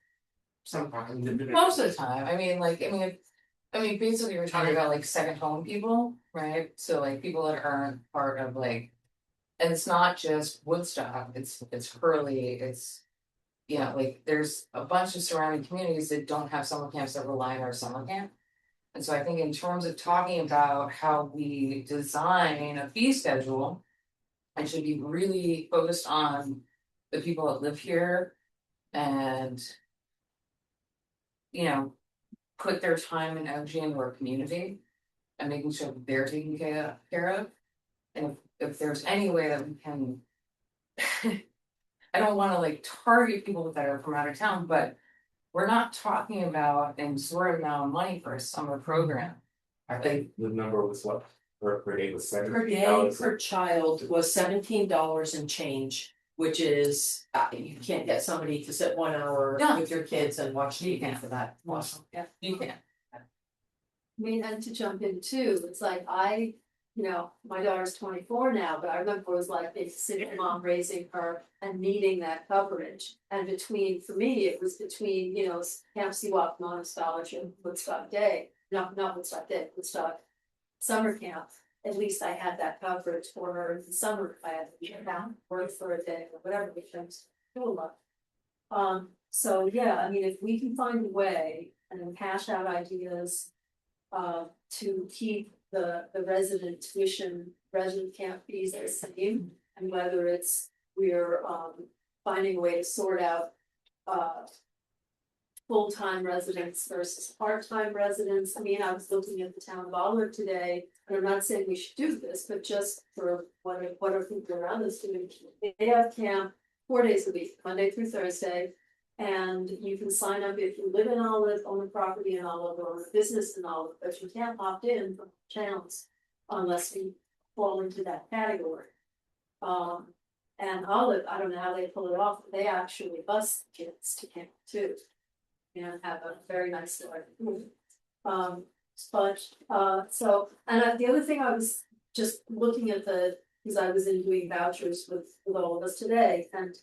J: Sometimes.
B: most of the time, I mean, basically we're talking about like second home people, right? So like people that aren't part of like, and it's not just Woodstock, it's Hurley, it's, you know, like there's a bunch of surrounding communities that don't have summer camps that rely on our summer camp. And so I think in terms of talking about how we design a fee schedule, I should be really focused on the people that live here and, you know, put their time and energy into our community and making sure that they're taken care of. And if there's any way that we can, I don't wanna like target people that are from out of town, but we're not talking about an exorbitant amount of money for a summer program.
J: I think the number was what, per day was
A: Per day
J: $17.
A: per child was $17 and change, which is, you can't get somebody to sit 1 hour
B: No.
A: with your kids and watch TV for that.
B: Awesome, yeah, you can.
D: I mean, and to jump in too, it's like you know, my daughter's 24 now, but I remember it was like a single mom raising her and needing that coverage. And for me, it was between, you know, Camp Seawalk non-scholarship, Woodstock Day, not Woodstock Day, Woodstock Summer Camp. At least I had that coverage for her in the summer if I had to be down, work for a day or whatever, because I do a lot. So yeah, I mean, if we can find a way and then hash out ideas to keep the resident tuition, resident camp fees the same, and whether it's we're finding a way to sort out full-time residents versus part-time residents. I mean, I was looking at the town of Olive today, and I'm not saying we should do this, but just for what are people around us doing? They have camp 4 days a week, Monday through Thursday. And you can sign up if you live in Olive, own a property in Olive, or own a business in Olive, but you can't opt in from towns unless you fall into that category. And Olive, I don't know how they pull it off, but they actually bus kids to camp too. And have a very nice story. So, and the other thing I was just looking at because I was in doing vouchers with all of us today, and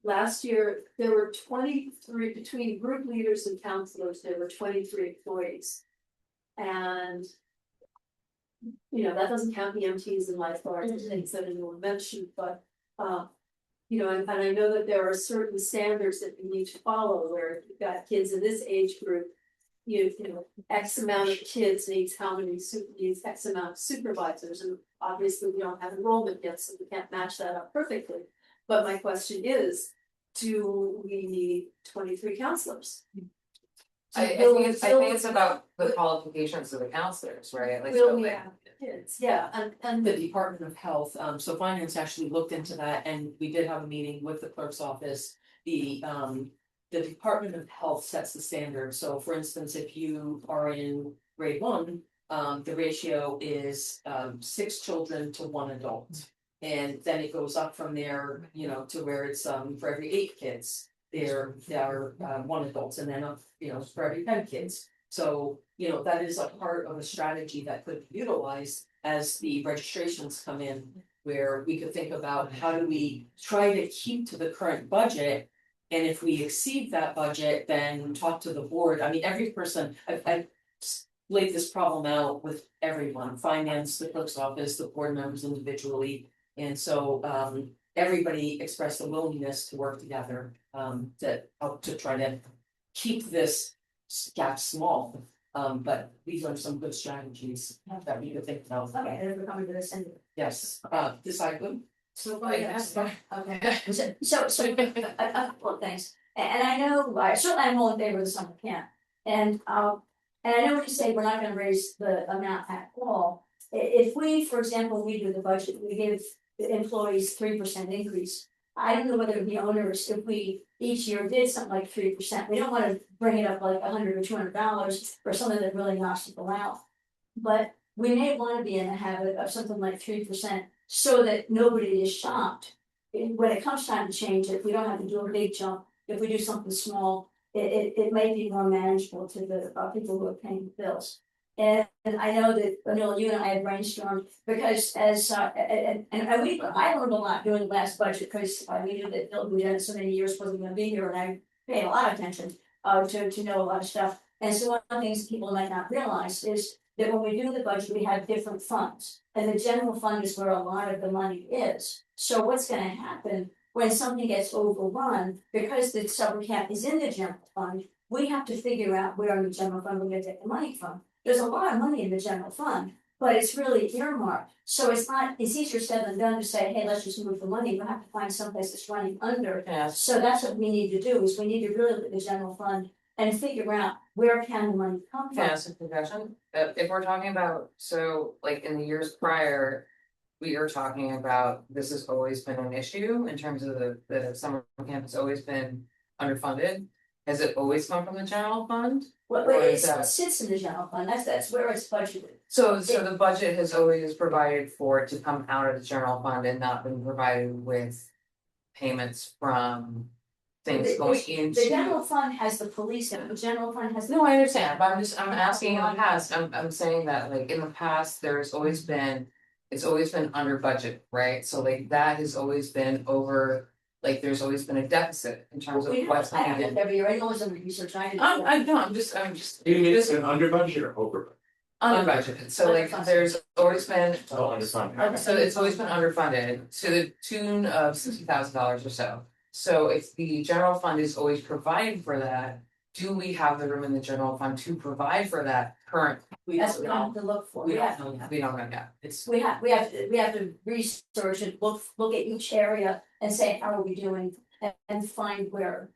D: last year, there were 23, between group leaders and counselors, there were 23 employees. And, you know, that doesn't count the MTs and lifeguards and things that anyone mentioned, but, you know, and I know that there are certain standards that you need to follow, where if you've got kids in this age group, you know, X amount of kids needs needs X amount of supervisors, and obviously we don't have enrollment yet, so we can't match that up perfectly. But my question is, do we need 23 counselors?
B: I think it's about the qualifications of the counselors, right? Like,
D: Will
B: so
D: we
B: like-
D: have kids? Yeah, and
A: The Department of Health, so finance actually looked into that, and we did have a meeting with the clerk's office. The Department of Health sets the standard, so for instance, if you are in grade 1, the ratio is 6 children to 1 adult. And then it goes up from there, you know, to where it's for every 8 kids, there are 1 adult, and then for every 10 kids. So, that is a part of a strategy that could be utilized as the registrations come in. Where we could think about how do we try to keep to the current budget. And if we exceed that budget, then talk to the board. I mean, every person, I've laid this problem out with everyone, finance, the clerk's office, the board members individually. And so everybody expressed a willingness to work together to help to try to keep this gap small. But these are some good strategies that we could think about.
C: Okay, and we're coming to this end.
A: Yes, decide who.
C: So, okay, well, thanks, and I know, certainly I'm all in favor of the summer camp. And I know when you say we're not gonna raise the amount at all, if we, for example, we do the budget, we give the employees 3% increase. I don't know whether it'd be onerous if we each year did something like 3%, we don't wanna bring it up like $100 or $200 for something that really knocks people out. But we may wanna be in the habit of something like 3%, so that nobody is shocked. When it comes time to change it, we don't have to do a big jump, if we do something small, it may be more manageable to the people who are paying the bills. And I know that, Anil, you and I had brainstormed, because as, I learned a lot doing the last budget, because we knew that Bill, who done it so many years, wasn't gonna be here, and I paid a lot of attention to know a lot of stuff. And so one of the things people might not realize is that when we do the budget, we have different funds, and the general fund is where a lot of the money is. So what's gonna happen when something gets overrun, because the summer camp is in the general fund, we have to figure out where in the general fund we're gonna take the money from. There's a lot of money in the general fund, but it's really earmarked, so it's easier said than done to say, hey, let's just move the money, we have to find someplace that's running under.
B: Yes.
C: So that's what we need to do, is we need to really look at the general fund and figure out where can the money come from.
B: Can I ask a question? If we're talking about, so like in the years prior, we are talking about, this has always been an issue in terms of the summer camp has always been underfunded. Has it always come from the general fund?
C: Well,
B: Or
C: it
B: is that-
C: sits in the general fund, that's where it's budgeted.
B: So the budget has always provided for it to come out of the general fund and not been provided with payments from things going into.
C: The general fund has the police, and the general fund has.
B: No, I understand, but I'm asking in the past, I'm saying that like in the past, there's always been. It's always been under budget, right? So like that has always been over, like there's always been a deficit in terms of what's
C: I
B: coming in.
C: every year, I know some research, I did.
B: I'm just.
J: You mean it's an under budget or over budget?
B: Under budgeted, so like there's always been.
J: Oh, underfunded.
B: So it's always been underfunded to the tune of $60,000 or so. So if the general fund is always providing for that, do we have the room in the general fund to provide for that current?
C: That's what we have to look for,
A: We
C: yeah.
A: don't know yet.
B: We don't know yet.
A: It's,
C: We have to research and look at each area and say, how are we doing, and find where.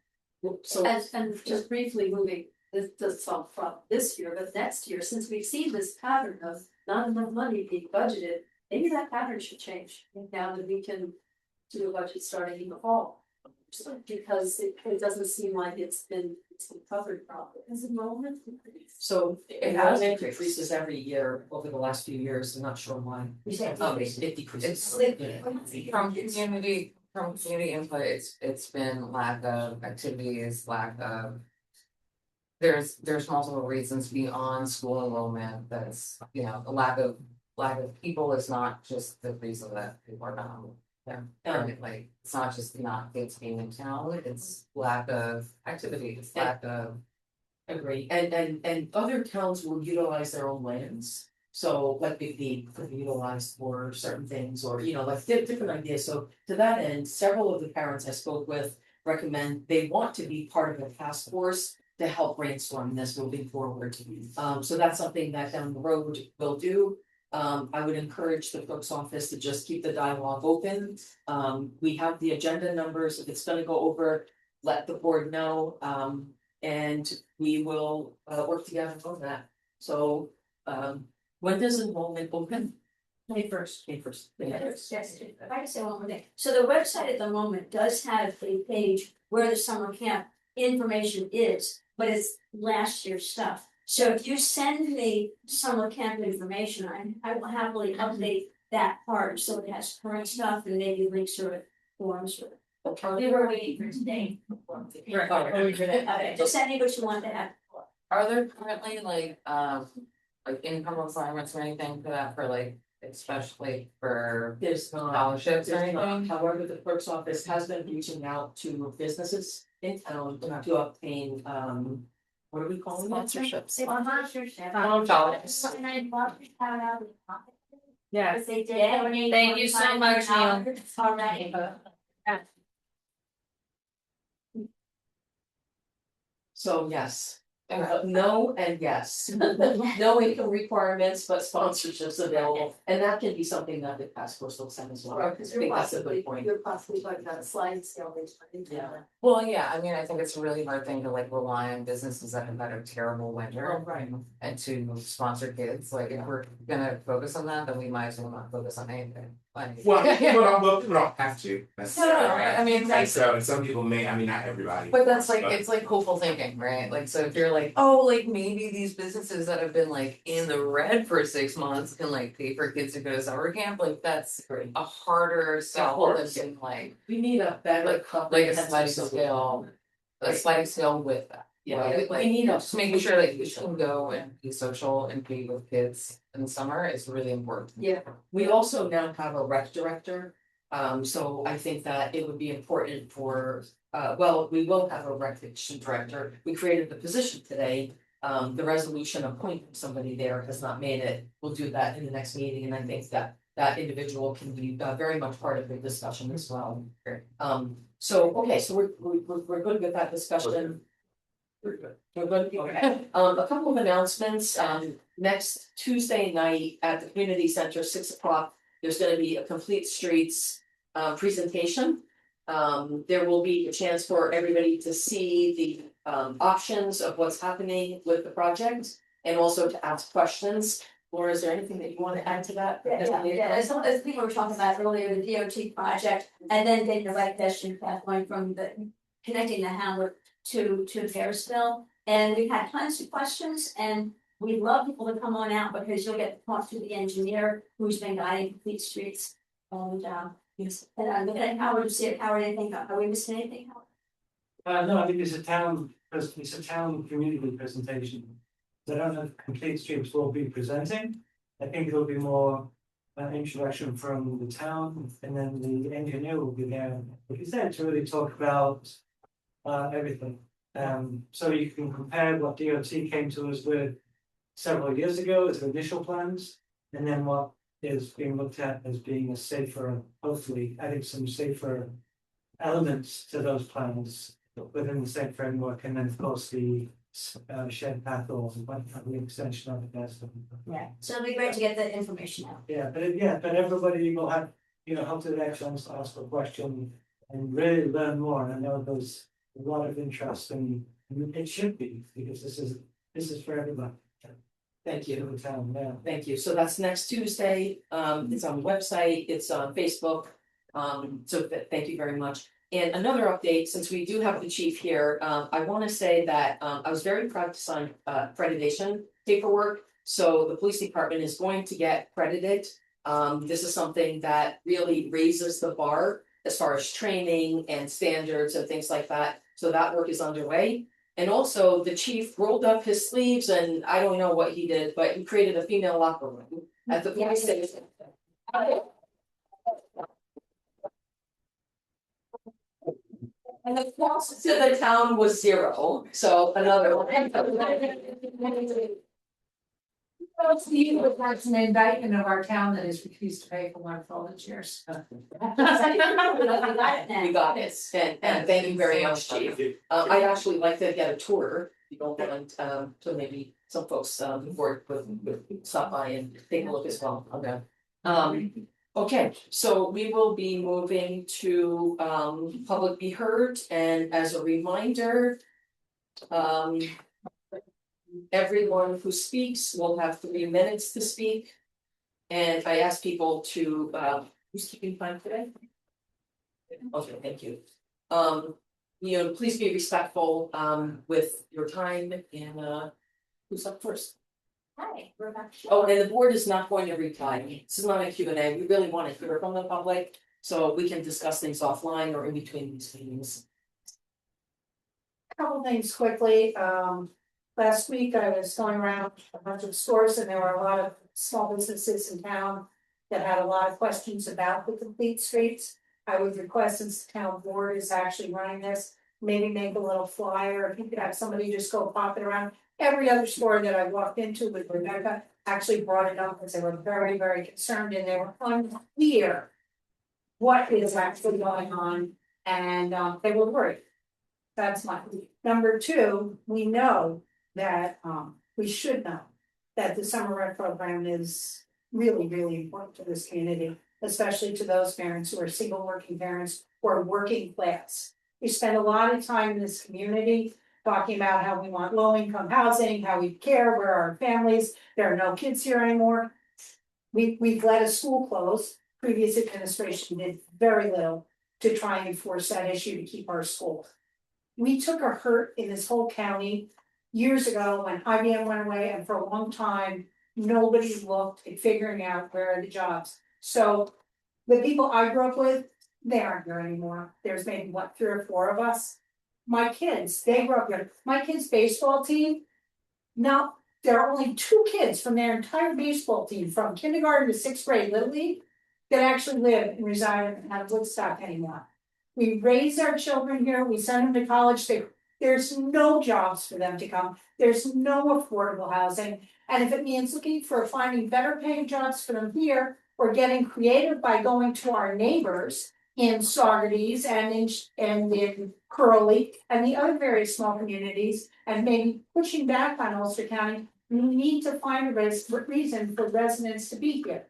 A: so,
D: And just briefly moving this from this year, but next year, since we've seen this pattern of not enough money being budgeted, maybe that pattern should change. Now that we can do a budget starting in the fall. Because it doesn't seem like it's been covered properly. Has enrollment increased?
A: so enrollment increases every year over the last few years, I'm not sure why.
C: We say
A: It decreases.
B: From community input, it's been lack of activities, lack of. There's multiple reasons beyond school enrollment, that's, a lack of people is not just the reason that people are not. Like, it's not just not kids being in town, it's lack of activity, it's lack of.
A: Agree, and other towns will utilize their own lands. So like could be utilized for certain things, or like different ideas, so to that end, several of the parents I spoke with recommend they want to be part of a task force to help brainstorm this moving forward. So that's something that down the road we'll do. I would encourage the clerk's office to just keep the dialogue open. We have the agenda numbers, if it's gonna go over, let the board know, and we will work together on that. So, when does enrollment open? May first.
C: Yes, if I can say one more thing, so the website at the moment does have a page where the summer camp information is, but it's last year's stuff. So if you send me summer camp information, I will happily update that part, so it has current stuff and maybe links to it, forms or.
A: Okay.
C: We were waiting for today. Okay, just send me what you want to have.
B: Are there currently like income requirements or anything for that, for like, especially for
A: There's not.
B: scholarships or
A: There's not.
B: anything?
A: However, the clerk's office has been reaching out to businesses in town to obtain, what are we calling it?
G: Sponsorships.
B: Dollars.
E: And I love to shout out.
A: Yeah.
E: Because they did
C: Yeah,
E: donate.
G: thank you so much, Neil.
E: $25 already.
A: So yes,
B: Okay.
A: no and yes. No income requirements, but sponsorships available, and that can be something that the task force looks at as well. I think that's a good point.
D: You're possibly talking about a sliding scale.
A: Yeah.
B: Well, yeah, I mean, I think it's a really hard thing to like rely on businesses that have had a terrible winter.
A: Oh, right.
B: And to sponsor kids, like if we're gonna focus on that, then we might as well not focus on anything. Like-
J: Well, we don't have to. That's-
B: No, I mean,
J: And so, and some people may, I mean, not everybody.
B: But that's like, it's like hopeful thinking, right? Like, so if you're like, oh, like maybe these businesses that have been like in the red for 6 months can like pay for kids to go to summer camp, like that's a harder sell than being like
A: We need a better.
B: like a
A: comprehensive
B: sliding
A: solution.
B: scale. A
A: Right.
B: sliding scale with that.
A: Yeah,
B: Right?
A: we need a.
B: Just making sure that you can go and be social and be with kids in the summer is really important.
A: Yeah, we also now have a rec director, so I think that it would be important for, well, we will have a recreation director. We created the position today. The resolution appointing somebody there has not made it. We'll do that in the next meeting, and I think that that individual can be very much part of the discussion as well. So, okay, so we're good with that discussion. We're good. We're good, okay. A couple of announcements, next Tuesday night at the community center, 6 o'clock, there's gonna be a complete streets presentation. There will be a chance for everybody to see the options of what's happening with the project and also to ask questions. Laura, is there anything that you want to add to that?
C: Yeah, as we were talking about earlier, the DOT project, and then getting the right pedestrian path going from the, connecting the hamlet to Harrisville. And we've had tons of questions, and we'd love people to come on out, because you'll get to talk to the engineer who's been guiding complete streets. And yes, and I'm looking at Howard to see if Howard, anything, are we missing anything? Howard?
F: No, I think it's a town community presentation. I don't know if complete streets will be presenting. I think it'll be more an introduction from the town, and then the engineer will be there, like you said, to really talk about everything. So you can compare what DOT came to us with several years ago as initial plans, and then what is being looked at as being a safer, hopefully adding some safer elements to those plans within the same framework, and then of course the shared path or the extension of it.
C: Yeah, so it'd be great to get that information out.
F: But everybody will have, hopefully the chance to ask a question and really learn more. And I know there's a lot of interest, and it should be, because this is for everybody.
A: Thank you.
F: To the town, yeah.
A: Thank you. So that's next Tuesday. It's on the website, it's on Facebook. So thank you very much. And another update, since we do have the chief here, I want to say that I was very proud to sign accreditation paperwork. So the police department is going to get credited. This is something that really raises the bar as far as training and standards and things like that. So that work is underway. And also the chief rolled up his sleeves, and I don't know what he did, but he created a female locker room at the police station. And the cost to the town was 0, so another one.
K: Steve was that's an indictment of our town that is refused to pay for one volunteers.
A: We got it, and thank you very much, chief. I'd actually like to get a tour, if you don't mind, so maybe some folks before would stop by and take a look as well. Okay. Okay, so we will be moving to public be heard, and as a reminder. Everyone who speaks will have 3 minutes to speak. And I ask people to who's keeping time today? Okay, thank you. Please be respectful with your time, and who's up first?
E: Hi, Rebecca.
A: Oh, and the board is not going to reply. This is not a Q&A. We really want to hear from the public. So we can discuss things offline or in between these meetings.
K: Couple things quickly, last week I was going around a bunch of stores and there were a lot of small businesses in town. That had a lot of questions about the complete streets. I would request, since the town board is actually running this, maybe make a little flyer, if you could have somebody just go pop it around. Every other store that I walked into with Rebecca actually brought it up because they were very, very concerned and they were unclear. What is actually going on, and they were worried. That's my, number two, we know that, we should know that the summer rec program is really, really important to this community, especially to those parents who are single working parents or working class. We spend a lot of time in this community talking about how we want low income housing, how we care, where our families, there are no kids here anymore. We've let a school close, previous administration did very little to try and enforce that issue to keep our schools. We took a hurt in this whole county years ago when IBM went away, and for a long time, nobody looked at figuring out where are the jobs. So the people I grew up with, they aren't here anymore. There's maybe what, 3 or 4 of us. My kids, they grew up here. My kids' baseball team, now there are only 2 kids from their entire baseball team, from kindergarten to 6th grade Little League, that actually live and reside out of Woodstock anymore. We raise our children here, we send them to college, there's no jobs for them to come, there's no affordable housing. And if it means looking for finding better paying jobs for them here, or getting creative by going to our neighbors in Saugerties and in Curly and the other various small communities, and maybe pushing back on Ulster County, we need to find a reason for residents to be here.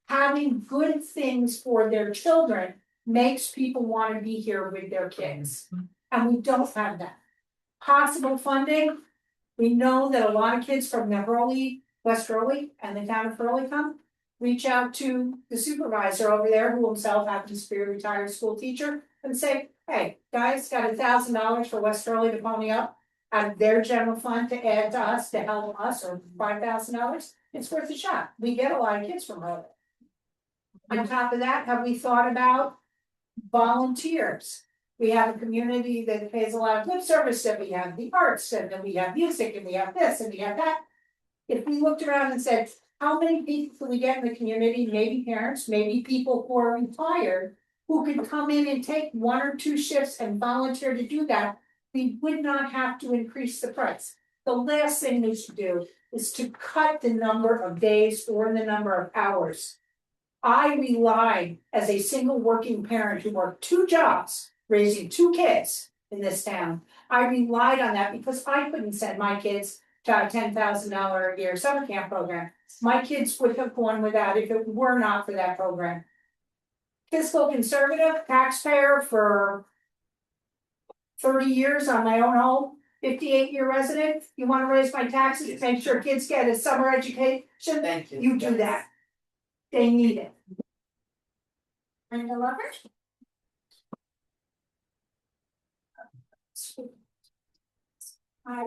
K: Having good things for their children makes people want to be here with their kids. And we don't have that. Possible funding, we know that a lot of kids from the Hurley, West Hurley and the town of Hurley come. Reach out to the supervisor over there, who himself happens to be a retired school teacher, and say, hey, guys, got $1,000 for West Hurley to pony up out of their general fund to add to us, to help us, or $5,000. It's worth a shot. We get a lot of kids from Hurley. On top of that, have we thought about volunteers? We have a community that pays a lot of lip service, that we have the arts, and then we have music, and we have this, and we have that. If we looked around and said, how many people can we get in the community, maybe parents, maybe people who are retired, who could come in and take 1 or 2 shifts and volunteer to do that, we would not have to increase the price. The last thing we should do is to cut the number of days or the number of hours. I relied as a single working parent who worked 2 jobs, raising 2 kids in this town. I relied on that because I couldn't send my kids to a $10,000 a year summer camp program. My kids would have gone without if it were not for that program. Fiscal conservative, taxpayer for 30 years on my own home, 58-year resident. You want to raise my taxes, make sure kids get a summer education.
A: Thank you.
K: You do that. They need it.
E: Linda Lover?
L: Hi,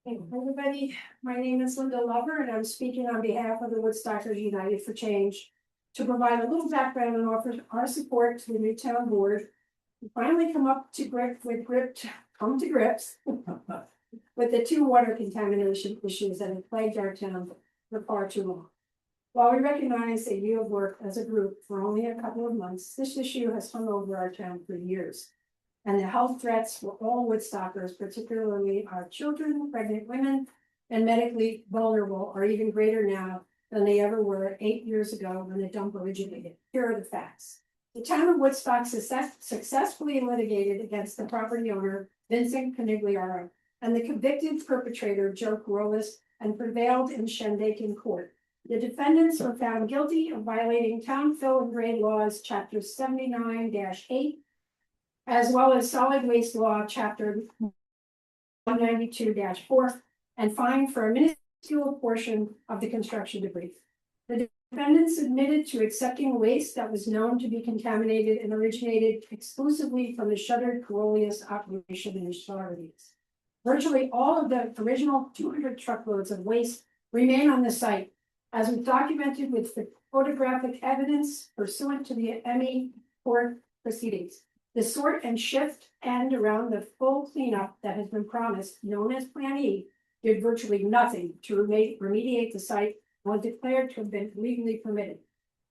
L: hey, everybody, my name is Linda Lover and I'm speaking on behalf of the Woodstockers United for Change to provide a little background and offer our support to the new town board. We finally come to grips with the 2 water contamination issues that have plagued our town for far too long. While we recognize that you have worked as a group for only a couple of months, this issue has hung over our town for years. And the health threats for all Woodstockers, particularly our children, pregnant women, and medically vulnerable, are even greater now than they ever were 8 years ago when the dump originated. Here are the facts. The town of Woodstock successfully litigated against the property owner, Vincent Canigliaro, and the convicted perpetrator, Joe Corollas, and prevailed in Shandaken court. The defendants were found guilty of violating town fill and grade laws, chapter 79-8, as well as solid waste law, chapter 192-4, and fined for a minuscule portion of the construction debris. The defendants admitted to accepting waste that was known to be contaminated and originated exclusively from the shuttered Corollas operation in Saugerties. Virtually all of the original 200 truckloads of waste remain on the site. As we've documented with the photographic evidence pursuant to the ME court proceedings. The sort and shift end around the full cleanup that has been promised, known as Plan E, did virtually nothing to remediate the site and was declared to have been legally permitted.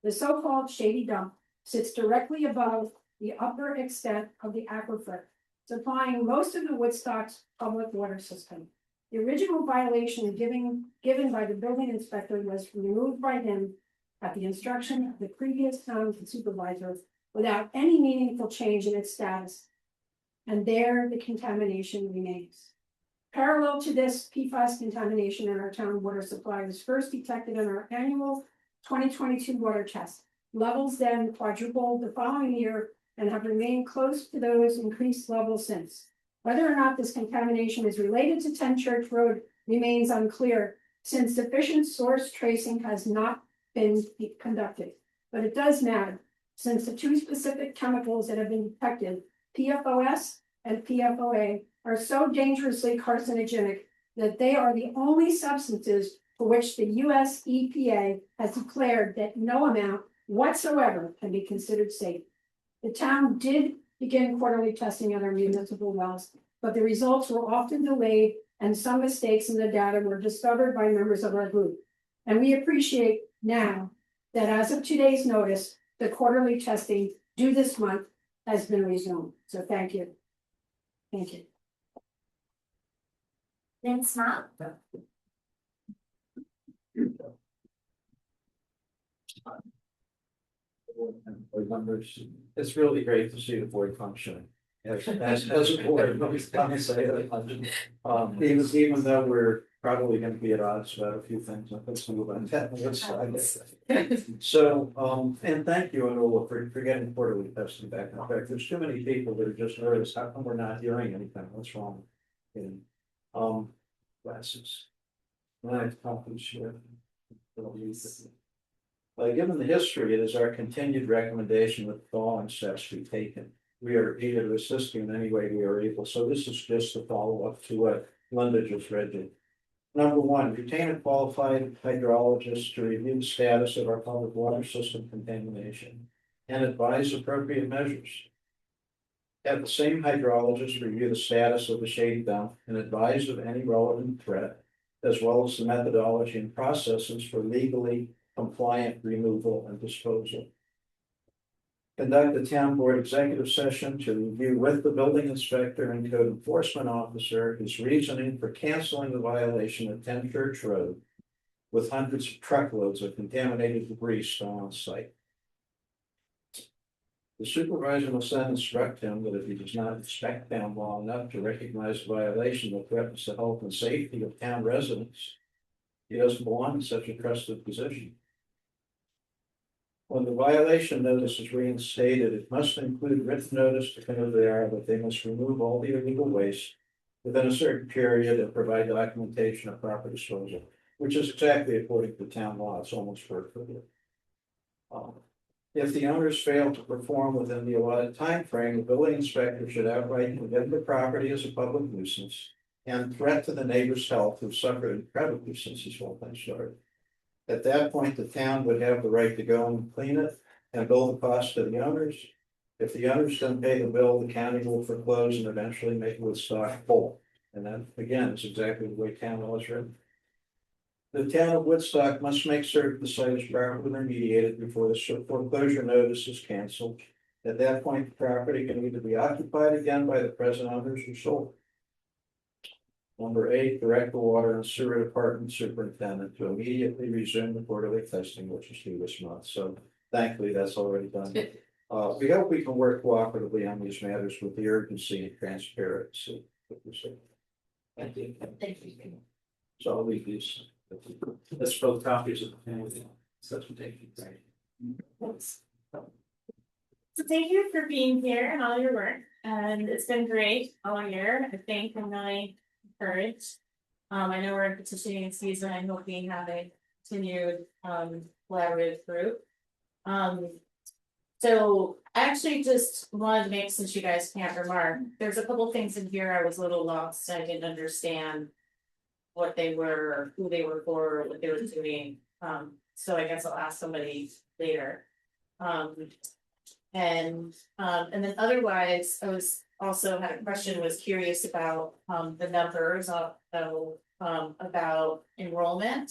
L: The so-called shady dump sits directly above the upper extent of the aquifer, supplying most of the Woodstock's public water system. The original violation given by the building inspector was removed by him at the instruction of the previous town supervisor without any meaningful change in its status. And there the contamination remains. Parallel to this, PFAS contamination in our town water supply was first detected in our annual 2022 water test. Levels then quadrupled the following year and have remained close to those increased levels since. Whether or not this contamination is related to 10 Church Road remains unclear, since sufficient source tracing has not been conducted. But it does matter, since the two specific chemicals that have been detected, PFOS and PFOA, are so dangerously carcinogenic that they are the only substances for which the US EPA has declared that no amount whatsoever can be considered safe. The town did begin quarterly testing at our municipal wells, but the results were often delayed and some mistakes in the data were discovered by members of our group. And we appreciate now that as of today's notice, the quarterly testing due this month has been resumed. So thank you. Thank you.
E: Thanks, Mom.
M: Board members, it's really great to see the board functioning. As a board, nobody's gonna say that. Even though we're probably gonna be at odds about a few things, let's move on that. So, and thank you, Anola, for getting quarterly testing back. In fact, there's too many people that are just nervous. How come we're not hearing anything? What's wrong? And, glasses. I've accomplished here. Given the history, it is our continued recommendation that the following steps be taken. We are eager to assist you in any way we are able. So this is just a follow-up to what Linda just read you. Number one, retain a qualified hydrologist to review the status of our public water system contamination and advise appropriate measures. Have the same hydrologist review the status of the shady dump and advise of any relevant threat, as well as the methodology and processes for legally compliant removal and disposal. Conduct a town board executive session to review with the building inspector and code enforcement officer his reasoning for canceling the violation of 10 Church Road with hundreds of truckloads of contaminated debris still on site. The supervisor must then instruct him that if he does not inspect town long enough to recognize the violation that threatens the health and safety of town residents, he doesn't belong in such a trusted position. When the violation notice is reinstated, it must include written notice to Canada that they must remove all the illegal waste within a certain period and provide documentation of proper disposal, which is exactly according to town law. It's almost perfect. If the owners fail to perform within the allotted time frame, the building inspector should outright condemn the property as a public nuisance and threat to the neighbor's health who suffered incredibly since this whole thing started. At that point, the town would have the right to go and clean it and bill the cost to the owners. If the owners don't pay the bill, the county will foreclose and eventually make Woodstock whole. And that, again, is exactly the way town law is written. The town of Woodstock must make certain the site is properly remediated before the foreclosure notice is canceled. At that point, the property can either be occupied again by the present owners or sold. Number 8, direct the water and sewer department superintendent to immediately resume the quarterly testing, which is due this month. So thankfully, that's already done. We hope we can work cooperatively on these matters with the urgency and transparency. Thank you.
E: Thank you.
M: So I'll leave these. Let's both copies of the family. So thank you.
E: Thanks. So thank you for being here and all your work, and it's been great all year. I think I'm really encouraged. I know we're in petitioning season. I hope we have a continued collaborative group. So I actually just wanted to make, since you guys can't remark, there's a couple things in here I was a little lost. I didn't understand.
N: what they were, who they were for, what they were doing. So I guess I'll ask somebody later. And then otherwise, I was also had a question, was curious about the numbers about enrollment.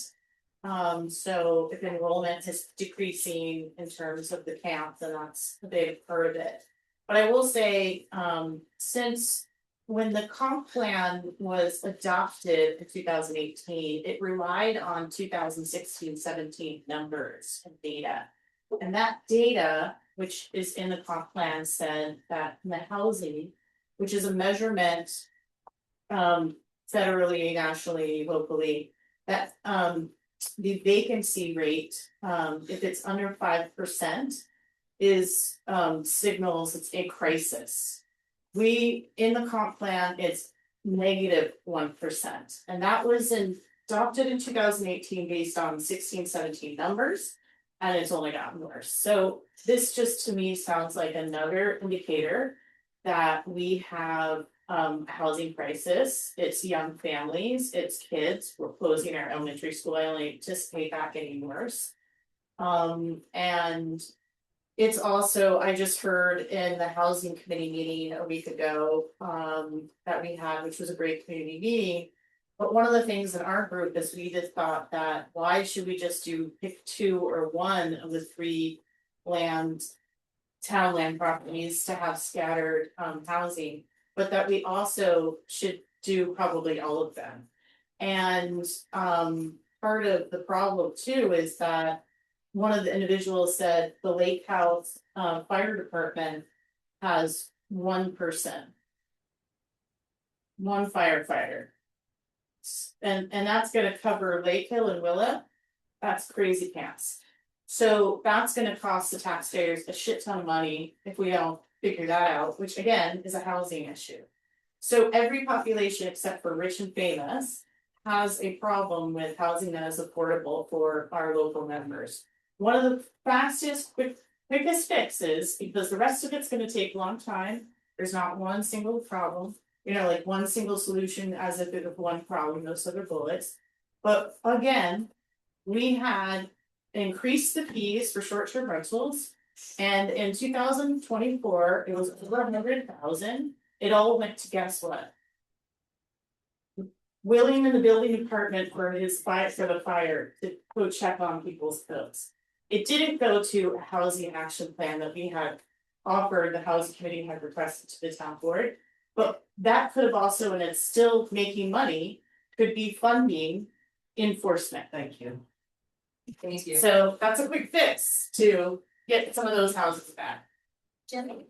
N: So if enrollment is decreasing in terms of the camp, then that's a big part of it. But I will say, since when the comp plan was adopted in 2018, it relied on 2016-17 numbers and data. And that data, which is in the comp plan, said that the housing, which is a measurement federally, nationally, locally, that the vacancy rate, if it's under 5%, is signals it's a crisis. We, in the comp plan, it's -1%, and that was adopted in 2018 based on 16-17 numbers, and it's only gotten worse. So this just to me sounds like another indicator that we have a housing crisis. It's young families, it's kids. We're closing our elementary school. I only anticipate that getting worse. And it's also, I just heard in the housing committee meeting a week ago that we had, which was a great community meeting. But one of the things in our group is we just thought that why should we just pick 2 or 1 of the 3 town land properties to have scattered housing, but that we also should do probably all of them. And part of the problem too is that one of the individuals said the Lake House Fire Department has 1 person, 1 firefighter. And that's gonna cover Lake Hill and Willa. That's crazy pants. So that's gonna cost the taxpayers a shit ton of money if we don't figure that out, which again is a housing issue. So every population except for rich and famous has a problem with housing that is affordable for our local members. One of the quickest fixes, because the rest of it's gonna take a long time, there's not one single problem, like one single solution as if it was one problem, no silver bullets. But again, we had increased the fees for short-term rentals, and in 2024, it was over 100,000. It all went to guess what? Willing in the building department for the fire to go check on people's bills. It didn't go to a housing action plan that we had offered, the housing committee had requested to the town board. But that could have also, and it's still making money, could be funding enforcement. Thank you.
B: Thank you.
N: So that's a quick fix to get some of those houses back.
O: Jenny.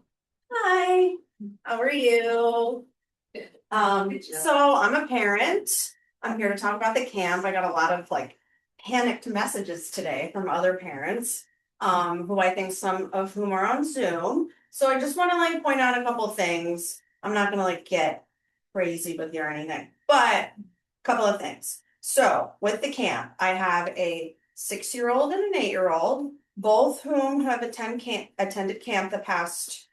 O: Hi, how are you? So I'm a parent. I'm here to talk about the camp. I got a lot of panicked messages today from other parents, who I think some of whom are on Zoom. So I just want to point out a couple things. I'm not gonna get crazy with you or anything, but a couple of things. So with the camp, I have a 6-year-old and an 8-year-old, both whom have attended camp the past,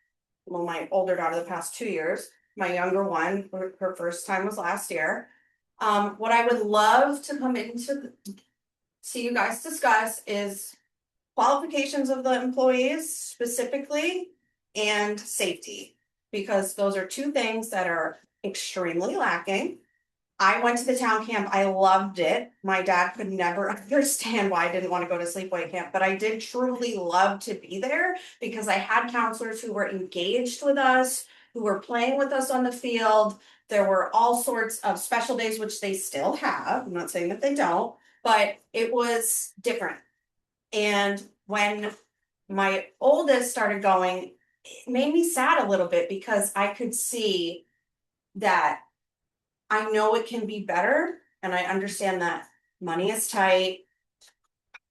O: well, my older daughter the past 2 years. My younger one, her first time was last year. What I would love to come into see you guys discuss is qualifications of the employees specifically and safety, because those are 2 things that are extremely lacking. I went to the town camp. I loved it. My dad could never understand why I didn't want to go to sleepaway camp, but I did truly love to be there because I had counselors who were engaged with us, who were playing with us on the field. There were all sorts of special days, which they still have. I'm not saying that they don't, but it was different. And when my oldest started going, it made me sad a little bit because I could see that I know it can be better, and I understand that money is tight.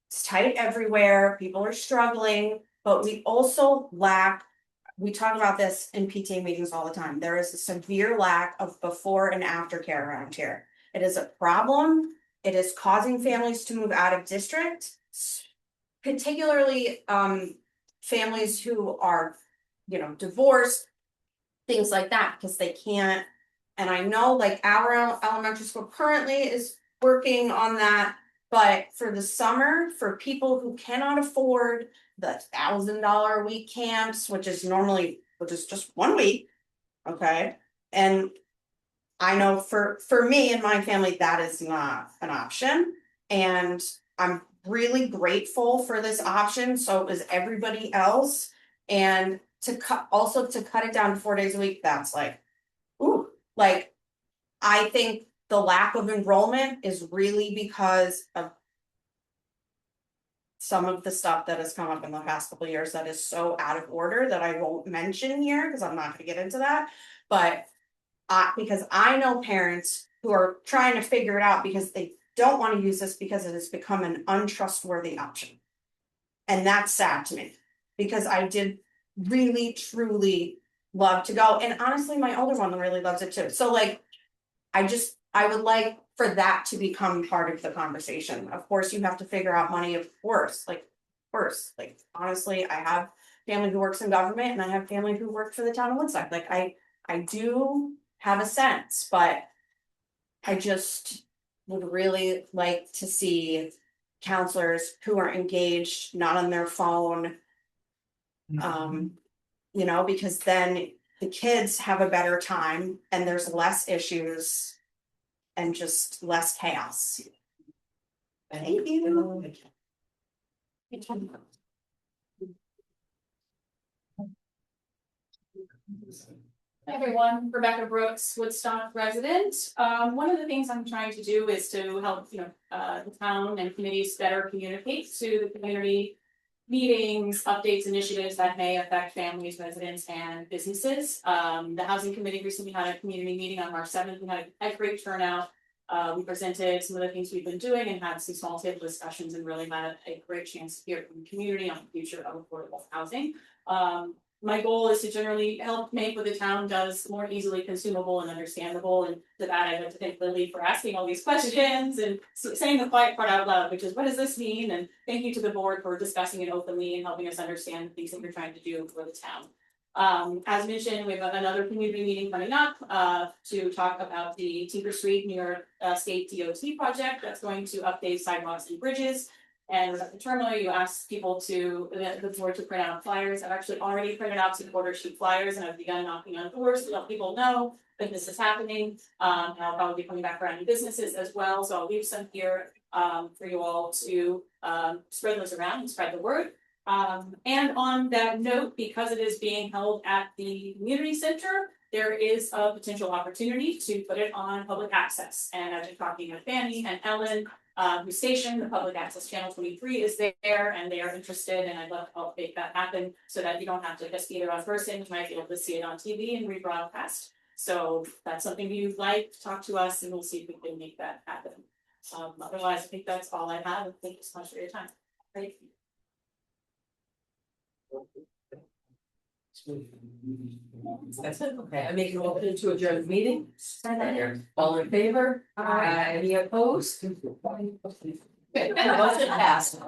O: It's tight everywhere. People are struggling, but we also lack. We talk about this in PTA meetings all the time. There is a severe lack of before and after care around here. It is a problem. It is causing families to move out of district, particularly families who are, divorced, things like that, because they can't. And I know our elementary school currently is working on that. But for the summer, for people who cannot afford the $1,000 a week camps, which is just 1 week. Okay, and I know for me and my family, that is not an option. And I'm really grateful for this option. So is everybody else. And to cut it down to 4 days a week, that's like, ooh, like, I think the lack of enrollment is really because of some of the stuff that has come up in the past couple of years that is so out of order that I won't mention here because I'm not gonna get into that. But because I know parents who are trying to figure it out because they don't want to use this because it has become an untrustworthy option. And that's sad to me because I did really, truly love to go. And honestly, my older one really loves it too. So like, I would like for that to become part of the conversation. Of course, you have to figure out money, of course, like, honestly, I have family who works in government and I have family who work for the town of Woodstock. Like I do have a sense, but I just would really like to see counselors who are engaged, not on their phone. You know, because then the kids have a better time and there's less issues and just less chaos. Thank you.
N: Hey everyone, Rebecca Brooks, Woodstock resident. One of the things I'm trying to do is to help, the town and committees better communicate to the community meetings, updates, initiatives that may affect families, residents, and businesses. The housing committee recently had a community meeting on March 7th. We had a great turnout. We presented some of the things we've been doing and had some small table discussions and really had a great chance to hear from the community on the future of affordable housing. My goal is to generally help make what the town does more easily consumable and understandable. And to that, I'd like to thank Lily for asking all these questions and saying the quiet part out loud, which is, what does this mean? And thank you to the board for discussing it openly and helping us understand the things that we're trying to do for the town. As mentioned, we have another community meeting coming up to talk about the Tinker Street New York State DOT project that's going to update sidewalks and bridges. And at the terminal, you asked people the board to print out flyers. I've actually already printed out some quarter sheet flyers and I've begun knocking on doors to let people know that this is happening. And I'll probably be coming back around to businesses as well. So I'll leave some here for you all to spread those around and spread the word. And on that note, because it is being held at the community center, there is a potential opportunity to put it on public access. And I've been talking with Fanny and Ellen, who's stationed, the public access channel 23 is there and they are interested, and I'd love to help make that happen so that you don't have to just be there on person, you might be able to see it on TV and rebroadcast. So if that's something you'd like, talk to us and we'll see if we can make that happen. Otherwise, I think that's all I have. Thank you so much for your time. Thank you.
A: That's it, okay, I make a motion to adjourn the meeting. All in favor? Aye. Any opposed? Okay, and the motion passed.